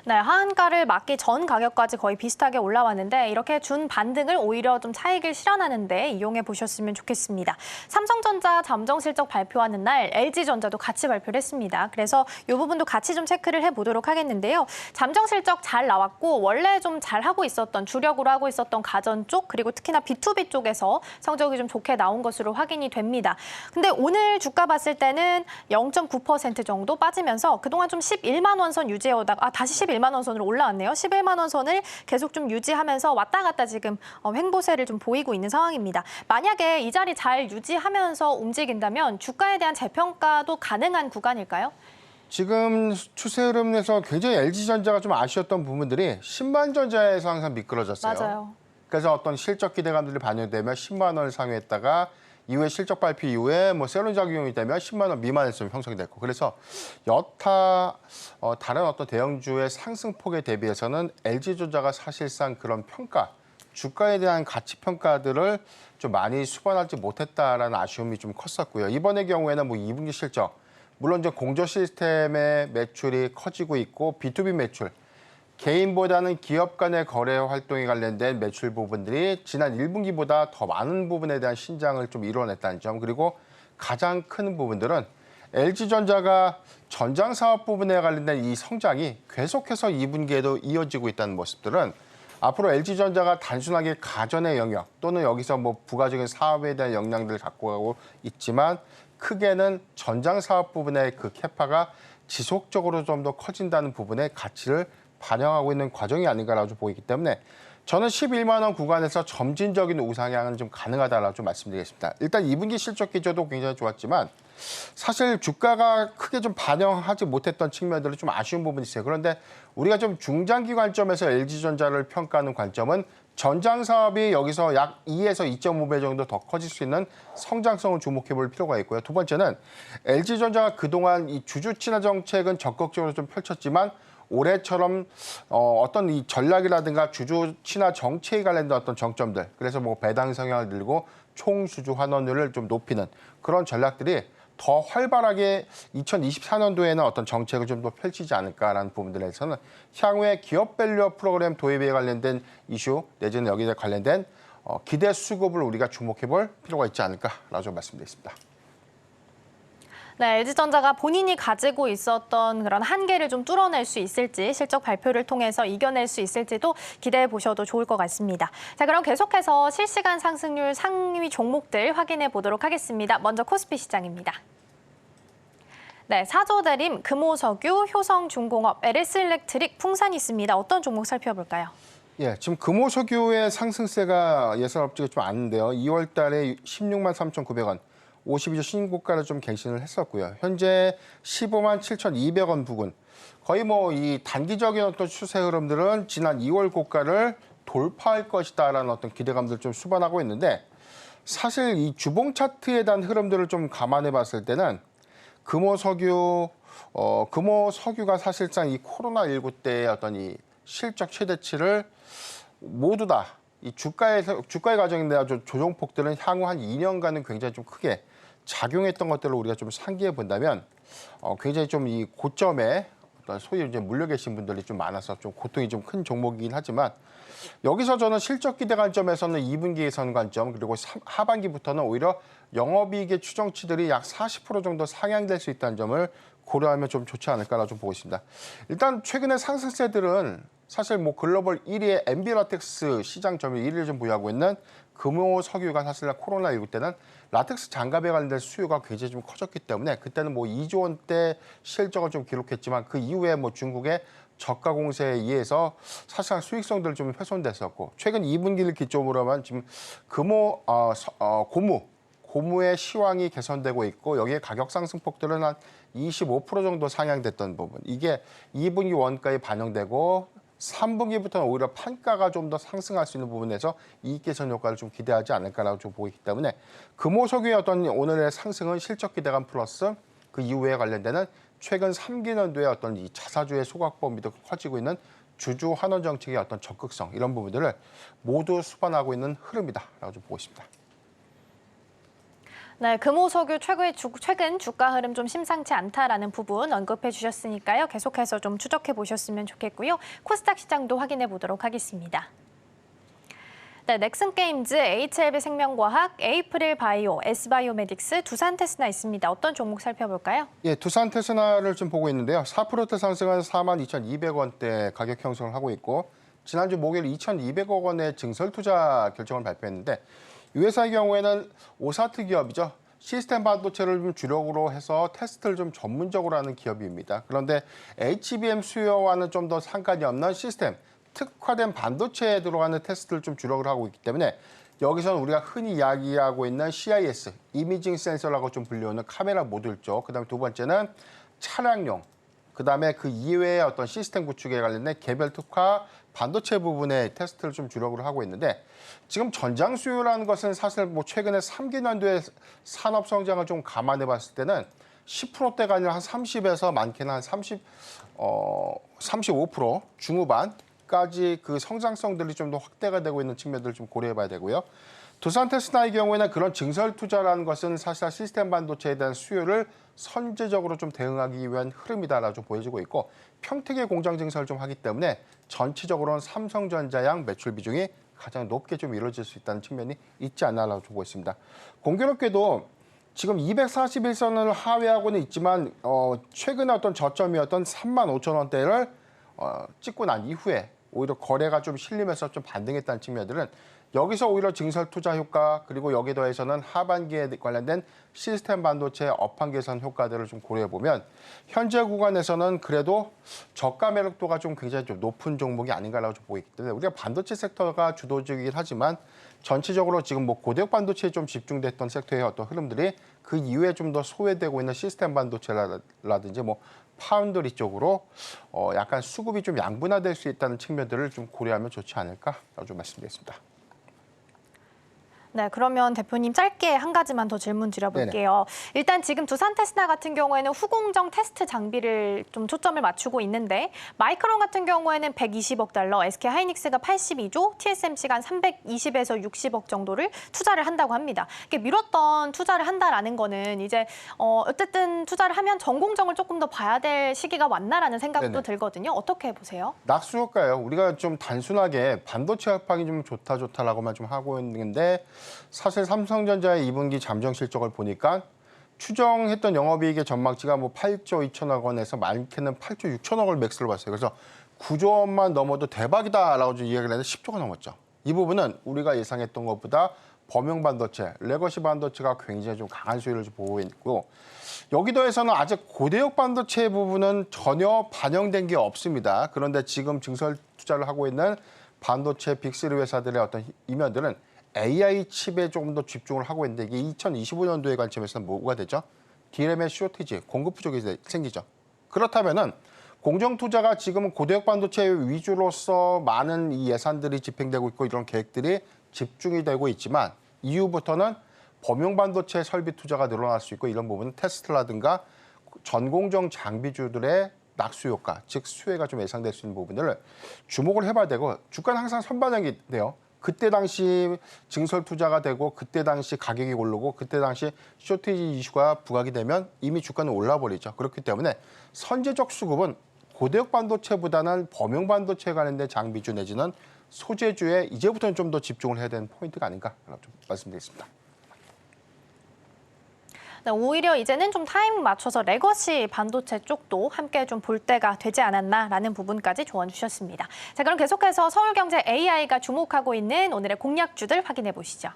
네, 하한가를 막기 전 가격까지 거의 비슷하게 올라왔는데 이렇게 준 반등을 오히려 좀 차익을 실현하는 데 이용해 보셨으면 좋겠습니다. 삼성전자 잠정 실적 발표하는 날 LG전자도 같이 발표를 했습니다. 그래서 이 부분도 같이 좀 체크를 해보도록 하겠는데요. 잠정 실적 잘 나왔고 원래 좀 잘하고 있었던 주력으로 하고 있었던 가전 쪽 그리고 특히나 B2B 쪽에서 성적이 좀 좋게 나온 것으로 확인이 됩니다. 근데 오늘 주가 봤을 때는 0.9% 정도 빠지면서 그동안 좀 11만 원 선 유지해오다가 다시 11만 원 선으로 올라왔네요. 11만 원 선을 계속 좀 유지하면서 왔다 갔다 지금 횡보세를 좀 보이고 있는 상황입니다. 만약에 이 자리 잘 유지하면서 움직인다면 주가에 대한 재평가도 가능한 구간일까요? 지금 추세 흐름에서 굉장히 LG전자가 좀 아쉬웠던 부분들이 10만 전자에서 항상 미끄러졌어요. 맞아요. 그래서 어떤 실적 기대감들이 반영되면 10만 원을 상회했다가 이후에 실적 발표 이후에 뭐 세론작용이 되면 10만 원 미만에서 형성이 됐고, 그래서 여타 다른 어떤 대형주의 상승폭에 대비해서는 LG전자가 사실상 그런 평가, 주가에 대한 가치 평가들을 좀 많이 수반하지 못했다라는 아쉬움이 좀 컸었고요. 이번의 경우에는 뭐 2분기 실적, 물론 이제 공조 시스템의 매출이 커지고 있고 B2B 매출, 개인보다는 기업 간의 거래 활동에 관련된 매출 부분들이 지난 1분기보다 더 많은 부분에 대한 신장을 좀 이뤄냈다는 점, 그리고 가장 큰 부분들은 LG전자가 전장 사업 부분에 관련된 이 성장이 계속해서 2분기에도 이어지고 있다는 모습들은 앞으로 LG전자가 단순하게 가전의 영역 또는 여기서 뭐 부가적인 사업에 대한 역량들을 갖고 가고 있지만 크게는 전장 사업 부분의 그 캐파가 지속적으로 좀 더 커진다는 부분의 가치를 반영하고 있는 과정이 아닌가라고 보이기 때문에 저는 11만 원 구간에서 점진적인 우상향은 좀 가능하다라고 좀 말씀드리겠습니다. 일단 2분기 실적 기조도 굉장히 좋았지만 사실 주가가 크게 좀 반영하지 못했던 측면들은 좀 아쉬운 부분이 있어요. 그런데 우리가 좀 중장기 관점에서 LG전자를 평가하는 관점은 전장 사업이 여기서 약 2에서 2.5배 정도 더 커질 수 있는 성장성을 주목해 볼 필요가 있고요. 두 번째는 LG전자가 그동안 이 주주 친화 정책은 적극적으로 좀 펼쳤지만 올해처럼 어떤 이 전략이라든가 주주 친화 정책에 관련된 어떤 정점들, 그래서 뭐 배당 성향을 들고 총 주주 환원율을 좀 높이는 그런 전략들이 더 활발하게 2024년도에는 어떤 정책을 좀 더 펼치지 않을까라는 부분들에서는 향후에 기업 밸류 프로그램 도입에 관련된 이슈 내지는 여기에 관련된 기대 수급을 우리가 주목해 볼 필요가 있지 않을까라고 좀 말씀드리겠습니다. 네, LG전자가 본인이 가지고 있었던 그런 한계를 좀 뚫어낼 수 있을지, 실적 발표를 통해서 이겨낼 수 있을지도 기대해 보셔도 좋을 것 같습니다. 자, 그럼 계속해서 실시간 상승률 상위 종목들 확인해 보도록 하겠습니다. 먼저 코스피 시장입니다. 네, 사조대림, 금호석유, 효성중공업, LS일렉트릭, 풍산이 있습니다. 어떤 종목 살펴볼까요? 예, 지금 금호석유의 상승세가 예사롭지가 좀 않은데요. 2월 달에 16만 3,900원. 52주 신고가를 좀 갱신을 했었고요. 현재 15만 7,200원 부근. 거의 뭐 이 단기적인 어떤 추세 흐름들은 지난 2월 고가를 돌파할 것이다라는 어떤 기대감들 좀 수반하고 있는데 사실 이 주봉 차트에 대한 흐름들을 좀 감안해 봤을 때는 금호석유가 사실상 이 코로나19 때의 어떤 이 실적 최대치를 모두 다 이 주가의 과정인데 조정폭들은 향후 한 2년간은 굉장히 좀 크게 작용했던 것들을 우리가 좀 상기해 본다면 굉장히 좀 이 고점에 어떤 소위 이제 물려 계신 분들이 좀 많아서 좀 고통이 좀 큰 종목이긴 하지만 여기서 저는 실적 기대 관점에서는 2분기 예선 관점 그리고 하반기부터는 오히려 영업이익의 추정치들이 약 40% 정도 상향될 수 있다는 점을 고려하면 좀 좋지 않을까라고 좀 보고 있습니다. 일단 최근에 상승세들은 사실 뭐 글로벌 1위의 MB라텍스 시장 점유 1위를 좀 보유하고 있는 금호석유가 사실 코로나19 때는 라텍스 장갑에 관련된 수요가 굉장히 좀 커졌기 때문에 그때는 뭐 2조 원대 실적을 좀 기록했지만 그 이후에 뭐 중국의 저가 공세에 의해서 사실상 수익성들 좀 훼손됐었고 최근 2분기를 기점으로 하면 지금 고무의 시황이 개선되고 있고 여기에 가격 상승폭들은 한 25% 정도 상향됐던 부분. 이게 2분기 원가에 반영되고 3분기부터는 오히려 판가가 좀 더 상승할 수 있는 부분에서 이익 개선 효과를 좀 기대하지 않을까라고 좀 보이기 때문에 금호석유의 어떤 오늘의 상승은 실적 기대감 플러스 그 이후에 관련되는 최근 3기년도의 어떤 이 자사주의 소각 범위도 커지고 있는 주주 환원 정책의 어떤 적극성 이런 부분들을 모두 수반하고 있는 흐름이다라고 좀 보고 있습니다. 네, 금호석유 최근 주가 흐름 좀 심상치 않다라는 부분 언급해 주셨으니까요. 계속해서 좀 추적해 보셨으면 좋겠고요. 코스닥 시장도 확인해 보도록 하겠습니다. 네, 넥슨게임즈, HLB생명과학, 에이프릴바이오, S바이오메딕스, 두산테스나 있습니다. 어떤 종목 살펴볼까요? 예, 두산테스나를 좀 보고 있는데요. 4%대 상승한 42,200원대 가격 형성을 하고 있고 지난주 목요일 2,200억 원의 증설 투자 결정을 발표했는데 이 회사의 경우에는 오사트 기업이죠. 시스템 반도체를 좀 주력으로 해서 테스트를 좀 전문적으로 하는 기업입니다. 그런데 HBM 수요와는 좀 더 상관이 없는 시스템, 특화된 반도체에 들어가는 테스트를 좀 주력을 하고 있기 때문에 여기서는 우리가 흔히 이야기하고 있는 CIS, 이미징 센서라고 좀 불리우는 카메라 모듈 쪽, 그다음에 두 번째는 차량용, 그다음에 그 이외의 어떤 시스템 구축에 관련된 개별 특화 반도체 부분의 테스트를 좀 주력으로 하고 있는데 지금 전장 수요라는 것은 사실 뭐 최근에 3기년도의 산업 성장을 좀 감안해 봤을 때는 10%대가 아니라 한 30에서 많게는 한 35% 중후반까지 그 성장성들이 좀 더 확대가 되고 있는 측면들을 좀 고려해 봐야 되고요. 두산테스나의 경우에는 그런 증설 투자라는 것은 사실 시스템 반도체에 대한 수요를 선제적으로 좀 대응하기 위한 흐름이다라고 좀 보여지고 있고 평택의 공장 증설을 좀 하기 때문에 전체적으로는 삼성전자양 매출 비중이 가장 높게 좀 이루어질 수 있다는 측면이 있지 않나라고 보고 있습니다. 공교롭게도 지금 241선을 하회하고는 있지만 최근에 어떤 저점이었던 35,000원대를 찍고 난 이후에 오히려 거래가 좀 실리면서 좀 반등했다는 측면들은 여기서 오히려 증설 투자 효과 그리고 여기에 더해서는 하반기에 관련된 시스템 반도체 업황 개선 효과들을 좀 고려해 보면 현재 구간에서는 그래도 저가 매력도가 좀 굉장히 좀 높은 종목이 아닌가라고 좀 보이기 때문에 우리가 반도체 섹터가 주도적이긴 하지만 전체적으로 지금 뭐 고대역 반도체에 좀 집중됐던 섹터의 어떤 흐름들이 그 이후에 좀 더 소외되고 있는 시스템 반도체라든지 뭐 파운드리 쪽으로 약간 수급이 좀 양분화될 수 있다는 측면들을 좀 고려하면 좋지 않을까라고 좀 말씀드리겠습니다. 네, 그러면 대표님 짧게 한 가지만 더 질문 드려볼게요. 일단 지금 두산 테스나 같은 경우에는 후공정 테스트 장비를 좀 초점을 맞추고 있는데 마이크론 같은 경우에는 120억 달러, SK 하이닉스가 82조, TSMC가 한 320에서 60억 정도를 투자를 한다고 합니다. 이게 미뤘던 투자를 한다라는 거는 이제 어쨌든 투자를 하면 전공정을 조금 더 봐야 될 시기가 왔나라는 생각도 네네. 들거든요. 어떻게 보세요? 낙수 효과예요. 우리가 좀 단순하게 반도체 업황이 좀 좋다라고만 좀 하고 있는데 사실 삼성전자의 2분기 잠정 실적을 보니까 추정했던 영업이익의 전망치가 뭐 8조 2천억 원에서 많게는 8조 6천억을 맥스로 봤어요. 그래서 9조 원만 넘어도 대박이다라고 좀 이야기를 했는데 10조가 넘었죠. 이 부분은 우리가 예상했던 것보다 범용 반도체, 레거시 반도체가 굉장히 좀 강한 수혜를 좀 보고 있고 여기 더해서는 아직 고대역 반도체 부분은 전혀 반영된 게 없습니다. 그런데 지금 증설 투자를 하고 있는 반도체 빅3 회사들의 어떤 이면들은 AI 칩에 조금 더 집중을 하고 있는데 이게 2025년도의 관점에서는 뭐가 되죠? DRAM의 쇼티지, 공급 부족이 생기죠. 그렇다면은 공정 투자가 지금은 고대역 반도체 위주로서 많은 이 예산들이 집행되고 있고 이런 계획들이 집중이 되고 있지만 이후부터는 범용 반도체 설비 투자가 늘어날 수 있고 이런 부분은 테스트라든가 전공정 장비주들의 낙수 효과, 즉 수혜가 좀 예상될 수 있는 부분들을 주목을 해봐야 되고 주가는 항상 선반영이 돼요. 그때 당시 증설 투자가 되고 그때 당시 가격이 오르고 그때 당시 쇼티지 이슈가 부각이 되면 이미 주가는 올라버리죠. 그렇기 때문에 선제적 수급은 고대역 반도체보다는 범용 반도체에 관련된 장비주 내지는 소재주에 이제부터는 좀 더 집중을 해야 되는 포인트가 아닌가라고 좀 말씀드리겠습니다. 네, 오히려 이제는 좀 타이밍 맞춰서 레거시 반도체 쪽도 함께 좀 볼 때가 되지 않았나라는 부분까지 조언 주셨습니다. 자, 그럼 계속해서 서울경제 AI가 주목하고 있는 오늘의 공략주들 확인해 보시죠.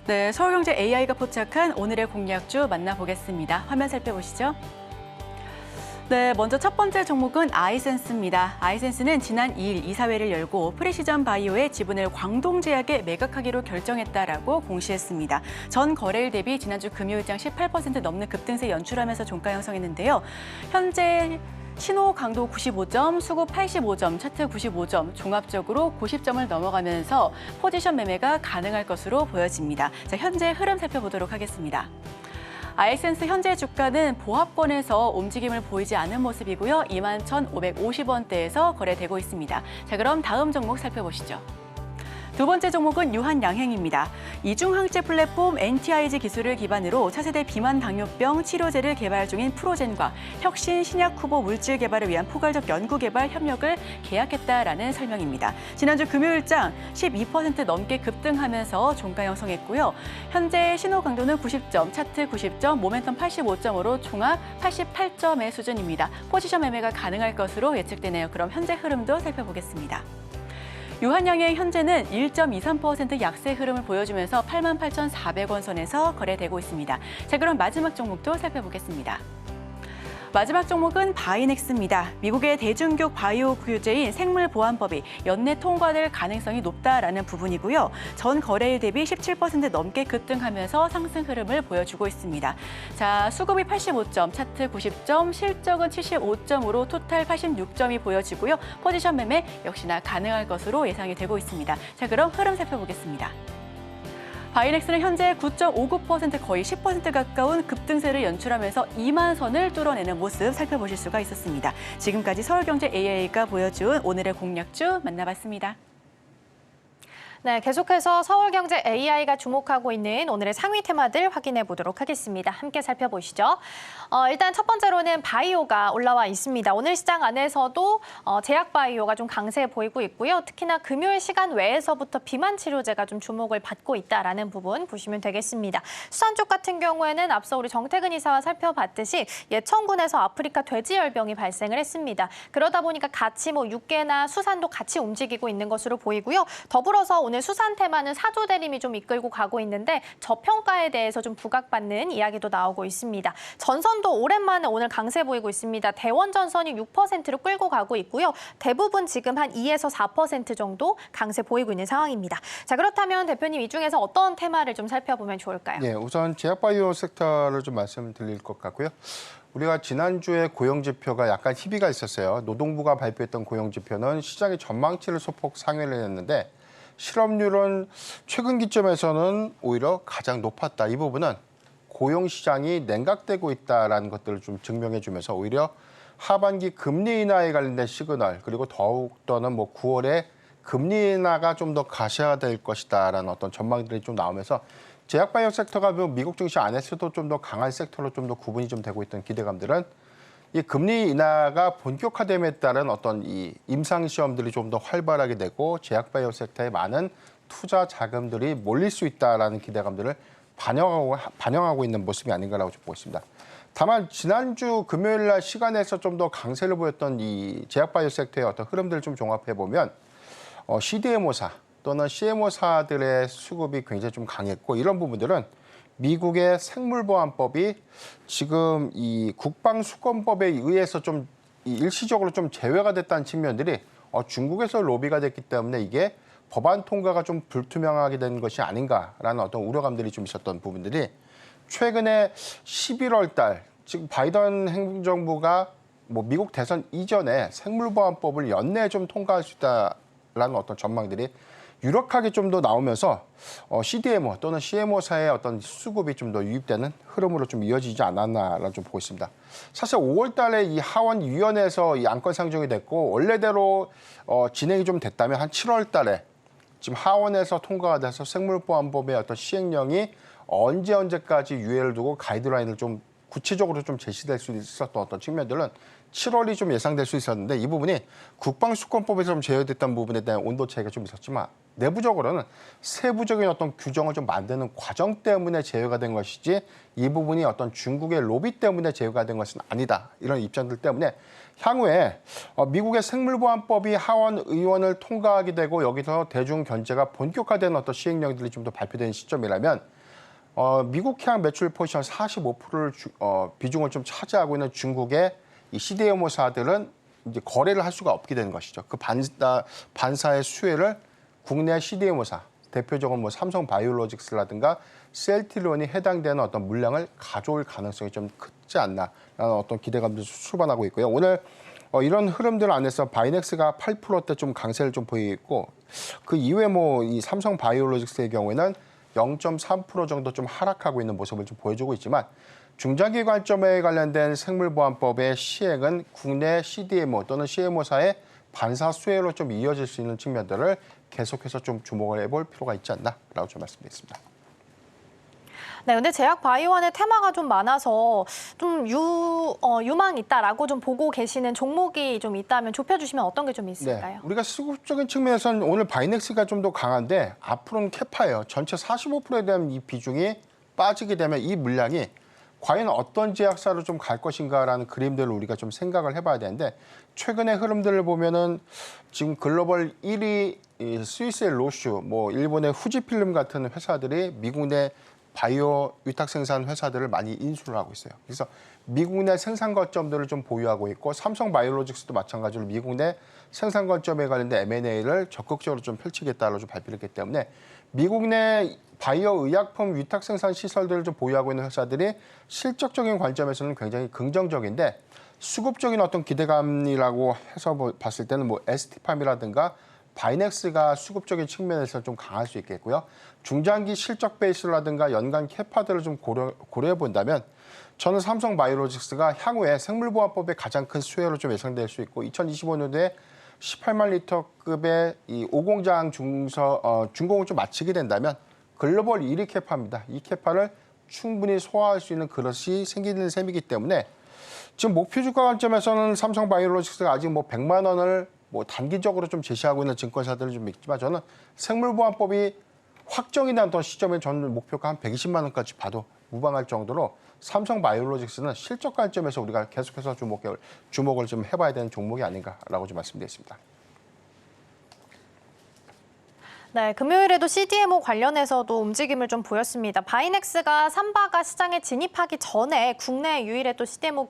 네, 서울경제 AI가 포착한 오늘의 공략주 만나보겠습니다. 화면 살펴보시죠. 네, 먼저 첫 번째 종목은 아이센스입니다. 아이센스는 지난 2일 이사회를 열고 프리시전 바이오의 지분을 광동제약에 매각하기로 결정했다라고 공시했습니다. 전 거래일 대비 지난주 금요일장 18% 넘는 급등세 연출하면서 종가 형성했는데요. 현재 신호 강도 95점, 수급 85점, 차트 95점, 종합적으로 90점을 넘어가면서 포지션 매매가 가능할 것으로 보여집니다. 자, 현재 흐름 살펴보도록 하겠습니다. 아이센스 현재 주가는 보합권에서 움직임을 보이지 않는 모습이고요. 21,550원대에서 거래되고 있습니다. 자, 그럼 다음 종목 살펴보시죠. 두 번째 종목은 유한양행입니다. 이중항체 플랫폼 NTIG 기술을 기반으로 차세대 비만 당뇨병 치료제를 개발 중인 프로젠과 혁신 신약 후보 물질 개발을 위한 포괄적 연구 개발 협력을 계약했다라는 설명입니다. 지난주 금요일장 12% 넘게 급등하면서 종가 형성했고요. 현재 신호 강도는 90점, 차트 90점, 모멘텀 85점으로 총합 88점의 수준입니다. 포지션 매매가 가능할 것으로 예측되네요. 그럼 현재 흐름도 살펴보겠습니다. 유한양행 현재는 1.23% 약세 흐름을 보여주면서 88,400원 선에서 거래되고 있습니다. 자, 그럼 마지막 종목도 살펴보겠습니다. 마지막 종목은 바이넥스입니다. 미국의 대중국 바이오 규제인 생물보안법이 연내 통과될 가능성이 높다라는 부분이고요. 전 거래일 대비 17% 넘게 급등하면서 상승 흐름을 보여주고 있습니다. 자, 수급이 85점, 차트 90점, 실적은 75점으로 토탈 86점이 보여지고요. 포지션 매매 역시나 가능할 것으로 예상이 되고 있습니다. 자, 그럼 흐름 살펴보겠습니다. 바이넥스는 현재 9.59% 거의 10% 가까운 급등세를 연출하면서 2만 선을 뚫어내는 모습 살펴보실 수가 있었습니다. 지금까지 서울경제 AI가 보여준 오늘의 공략주 만나봤습니다. 네, 계속해서 서울경제 AI가 주목하고 있는 오늘의 상위 테마들 확인해 보도록 하겠습니다. 함께 살펴보시죠. 일단 첫 번째로는 바이오가 올라와 있습니다. 오늘 시장 안에서도 제약 바이오가 좀 강세 보이고 있고요. 특히나 금요일 시간 외에서부터 비만 치료제가 좀 주목을 받고 있다라는 부분 보시면 되겠습니다. 수산 쪽 같은 경우에는 앞서 우리 정태근 이사와 살펴봤듯이 예천군에서 아프리카 돼지열병이 발생을 했습니다. 그러다 보니까 같이 육계나 수산도 같이 움직이고 있는 것으로 보이고요. 더불어서 오늘 수산 테마는 사조 대림이 좀 이끌고 가고 있는데 저평가에 대해서 좀 부각받는 이야기도 나오고 있습니다. 전선도 오랜만에 오늘 강세 보이고 있습니다. 대원 전선이 6%로 끌고 가고 있고요. 대부분 지금 한 2에서 4% 정도 강세 보이고 있는 상황입니다. 자, 그렇다면 대표님 이 중에서 어떤 테마를 좀 살펴보면 좋을까요? 네, 우선 제약바이오 섹터를 좀 말씀을 드릴 것 같고요. 우리가 지난주에 고용지표가 약간 희비가 있었어요. 노동부가 발표했던 고용지표는 시장의 전망치를 소폭 상회를 했는데 실업률은 최근 기점에서는 오히려 가장 높았다. 이 부분은 고용시장이 냉각되고 있다는 것들을 좀 증명해주면서 오히려 하반기 금리 인하에 관련된 시그널 그리고 더욱더는 9월에 금리 인하가 좀 더 가시화될 것이다라는 어떤 전망들이 좀 나오면서 제약바이오 섹터가 미국 증시 안에서도 좀 더 강한 섹터로 좀 더 구분이 좀 되고 있던 기대감들은 이 금리 인하가 본격화됨에 따른 어떤 이 임상 시험들이 좀 더 활발하게 되고 제약바이오 섹터에 많은 투자 자금들이 몰릴 수 있다라는 기대감들을 반영하고 있는 모습이 아닌가라고 좀 보고 있습니다. 다만 지난주 금요일 날 시간에서 좀 더 강세를 보였던 이 제약바이오 섹터의 어떤 흐름들을 좀 종합해 보면 CDMO사 또는 CMO사들의 수급이 굉장히 좀 강했고 이런 부분들은 미국의 생물보안법이 지금 이 국방수권법에 의해서 좀 일시적으로 좀 제외가 됐다는 측면들이 중국에서 로비가 됐기 때문에 이게 법안 통과가 좀 불투명하게 된 것이 아닌가라는 어떤 우려감들이 좀 있었던 부분들이 최근에 11월 달 지금 바이든 행정부가 미국 대선 이전에 생물보안법을 연내에 좀 통과할 수 있다라는 어떤 전망들이 유력하게 좀 더 나오면서 CDMO 또는 CMO사의 어떤 수급이 좀 더 유입되는 흐름으로 좀 이어지지 않았나라고 좀 보고 있습니다. 사실 5월 달에 이 하원위원회에서 이 안건 상정이 됐고 원래대로 진행이 좀 됐다면 한 7월 달에 지금 하원에서 통과가 돼서 생물보안법의 어떤 시행령이 언제까지 유예를 두고 가이드라인을 좀 구체적으로 좀 제시될 수 있었던 어떤 측면들은 7월이 좀 예상될 수 있었는데 이 부분이 국방수권법에서 좀 제외됐던 부분에 대한 온도 차이가 좀 있었지만 내부적으로는 세부적인 어떤 규정을 좀 만드는 과정 때문에 제외가 된 것이지 이 부분이 어떤 중국의 로비 때문에 제외가 된 것은 아니다. 이런 입장들 때문에 향후에 미국의 생물보안법이 하원 의원을 통과하게 되고 여기서 대중 견제가 본격화되는 어떤 시행령들이 좀 더 발표되는 시점이라면 미국향 매출 포지션 45%를 비중을 좀 차지하고 있는 중국의 이 CDMO사들은 이제 거래를 할 수가 없게 되는 것이죠. 그 반사의 수혜를 국내 CDMO사, 대표적으로 삼성 바이오로직스라든가 셀트리온이 해당되는 어떤 물량을 가져올 가능성이 좀 크지 않나라는 어떤 기대감도 출발하고 있고요. 오늘 이런 흐름들 안에서 바이넥스가 8%대 좀 강세를 좀 보이고 있고 그 이후에 이 삼성 바이오로직스의 경우에는 0.3% 정도 좀 하락하고 있는 모습을 좀 보여주고 있지만 중장기 관점에 관련된 생물보안법의 시행은 국내 CDMO 또는 CMO사의 반사 수혜로 좀 이어질 수 있는 측면들을 계속해서 좀 주목을 해볼 필요가 있지 않나라고 좀 말씀드리겠습니다. 네, 근데 제약 바이오안의 테마가 좀 많아서 좀 유망 있다라고 좀 보고 계시는 종목이 좀 있다면 좁혀주시면 어떤 게 좀 있을까요? 네, 우리가 수급적인 측면에서는 오늘 바이넥스가 좀 더 강한데 앞으로는 캐파예요. 전체 45%에 대한 이 비중이 빠지게 되면 이 물량이 과연 어떤 제약사로 좀 갈 것인가라는 그림들을 우리가 좀 생각을 해봐야 되는데 최근의 흐름들을 보면은 지금 글로벌 1위 스위스의 로슈, 일본의 후지필름 같은 회사들이 미국 내 바이오 위탁 생산 회사들을 많이 인수를 하고 있어요. 그래서 미국 내 생산 거점들을 좀 보유하고 있고 삼성 바이오로직스도 마찬가지로 미국 내 생산 거점에 관련된 M&A를 적극적으로 좀 펼치겠다고 좀 발표를 했기 때문에 미국 내 바이오 의약품 위탁 생산 시설들을 좀 보유하고 있는 회사들이 실적적인 관점에서는 굉장히 긍정적인데 수급적인 어떤 기대감이라고 해서 봤을 때는 ST팜이라든가 바이넥스가 수급적인 측면에서 좀 강할 수 있겠고요. 중장기 실적 베이스라든가 연간 캐파들을 좀 고려해 본다면 저는 삼성 바이오로직스가 향후에 생물보안법의 가장 큰 수혜로 좀 예상될 수 있고 2025년도에 18만 리터급의 이 오공장 준공을 좀 마치게 된다면 글로벌 1위 캐파입니다. 이 캐파를 충분히 소화할 수 있는 그릇이 생기는 셈이기 때문에 지금 목표 주가 관점에서는 삼성바이오로직스가 아직 뭐 100만 원을 뭐 단기적으로 좀 제시하고 있는 증권사들을 좀 믿지만 저는 생물보안법이 확정이 난 시점에 저는 목표가 한 120만 원까지 봐도 무방할 정도로 삼성바이오로직스는 실적 관점에서 우리가 계속해서 주목을 좀 해봐야 되는 종목이 아닌가라고 좀 말씀드리겠습니다. 네, 금요일에도 CDMO 관련해서도 움직임을 좀 보였습니다. 바이넥스가 삼바가 시장에 진입하기 전에 국내 유일의 또 CDMO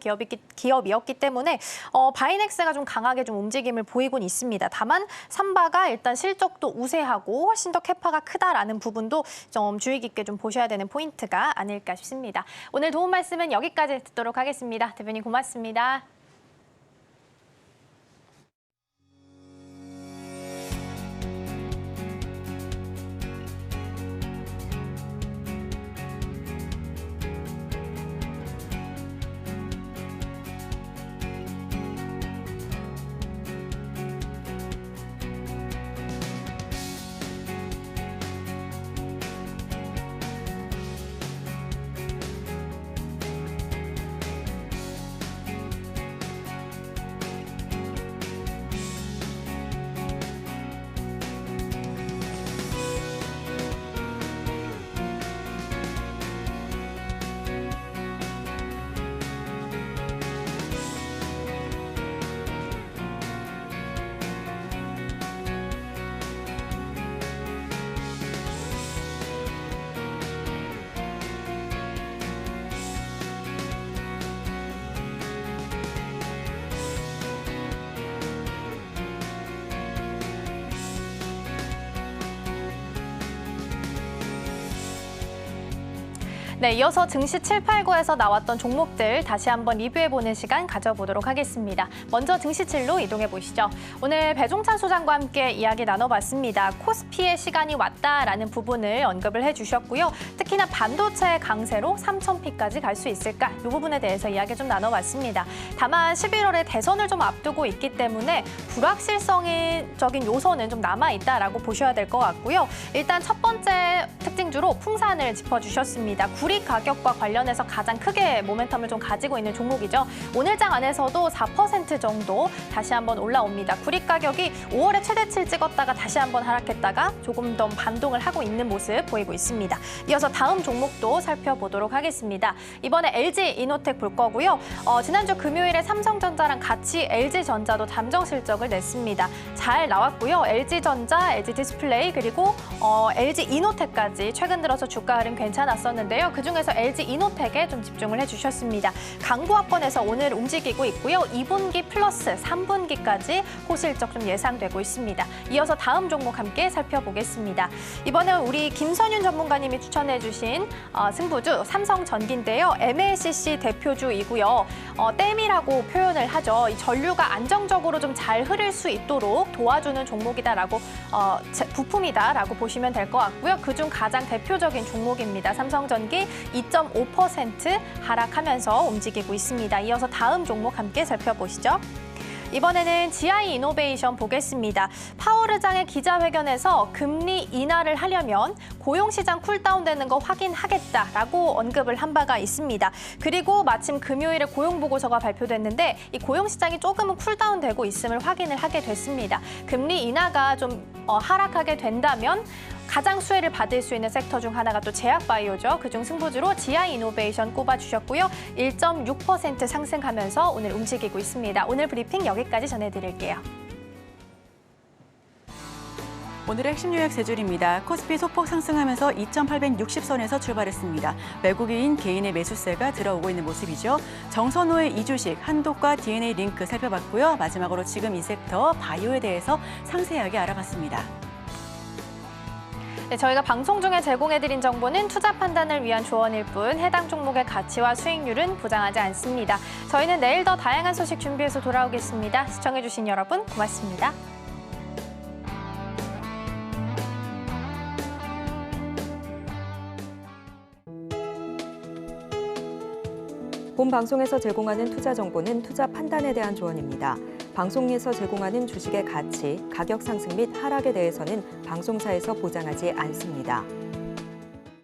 기업이었기 때문에 바이넥스가 좀 강하게 좀 움직임을 보이곤 있습니다. 다만 삼바가 일단 실적도 우세하고 훨씬 더 캐파가 크다라는 부분도 좀 주의 깊게 좀 보셔야 되는 포인트가 아닐까 싶습니다. 오늘 도움 말씀은 여기까지 듣도록 하겠습니다. 대표님 고맙습니다. 네, 이어서 증시 789에서 나왔던 종목들 다시 한번 리뷰해보는 시간 가져보도록 하겠습니다. 먼저 증시칠로 이동해 보시죠. 오늘 배종찬 소장과 함께 이야기 나눠봤습니다. 코스피의 시간이 왔다라는 부분을 언급을 해주셨고요. 특히나 반도체의 강세로 3,000피까지 갈 수 있을까? 이 부분에 대해서 이야기 좀 나눠봤습니다. 다만 11월에 대선을 좀 앞두고 있기 때문에 불확실성적인 요소는 좀 남아있다라고 보셔야 될 것 같고요. 일단 첫 번째 특징주로 풍산을 짚어주셨습니다. 구리 가격과 관련해서 가장 크게 모멘텀을 좀 가지고 있는 종목이죠. 오늘장 안에서도 4% 정도 다시 한번 올라옵니다. 구리 가격이 5월에 최대치를 찍었다가 다시 한번 하락했다가 조금 더 반동을 하고 있는 모습 보이고 있습니다. 이어서 다음 종목도 살펴보도록 하겠습니다. 이번에 LG이노텍 볼 거고요. 지난주 금요일에 삼성전자랑 같이 LG전자도 잠정 실적을 냈습니다. 잘 나왔고요. LG전자, LG디스플레이 그리고 LG이노텍까지 최근 들어서 주가 흐름 괜찮았었는데요. 그중에서 LG이노텍에 좀 집중을 해주셨습니다. 강보합권에서 오늘 움직이고 있고요. 2분기 플러스 3분기까지 호실적 좀 예상되고 있습니다. 이어서 다음 종목 함께 살펴보겠습니다. 이번에 우리 김선윤 전문가님이 추천해 주신 승부주 삼성전기인데요. MLCC 대표주이고요. 댐이라고 표현을 하죠. 이 전류가 안정적으로 좀 잘 흐를 수 있도록 도와주는 종목이다라고 부품이다라고 보시면 될 것 같고요. 그중 가장 대표적인 종목입니다. 삼성전기 2.5% 하락하면서 움직이고 있습니다. 이어서 다음 종목 함께 살펴보시죠. 이번에는 GI이노베이션 보겠습니다. 파월 의장의 기자회견에서 금리 인하를 하려면 고용시장 쿨다운되는 거 확인하겠다라고 언급을 한 바가 있습니다. 그리고 마침 금요일에 고용보고서가 발표됐는데 이 고용시장이 조금은 쿨다운되고 있음을 확인을 하게 됐습니다. 금리 인하가 좀 하락하게 된다면 가장 수혜를 받을 수 있는 섹터 중 하나가 또 제약바이오죠. 그중 승부주로 GI이노베이션 꼽아주셨고요. 1.6% 상승하면서 오늘 움직이고 있습니다. 오늘 브리핑 여기까지 전해드릴게요. 오늘의 핵심 요약 세 줄입니다. 코스피 소폭 상승하면서 2,860선에서 출발했습니다. 외국인 개인의 매수세가 들어오고 있는 모습이죠. 정선호의 이주식, 한독과 DNA 링크 살펴봤고요. 마지막으로 지금 이 섹터 바이오에 대해서 상세하게 알아봤습니다. 네, 저희가 방송 중에 제공해드린 정보는 투자 판단을 위한 조언일 뿐 해당 종목의 가치와 수익률은 보장하지 않습니다. 저희는 내일 더 다양한 소식 준비해서 돌아오겠습니다. 시청해주신 여러분 고맙습니다. 본 방송에서 제공하는 투자 정보는 투자 판단에 대한 조언입니다. 방송에서 제공하는 주식의 가치, 가격 상승 및 하락에 대해서는 방송사에서 보장하지 않습니다.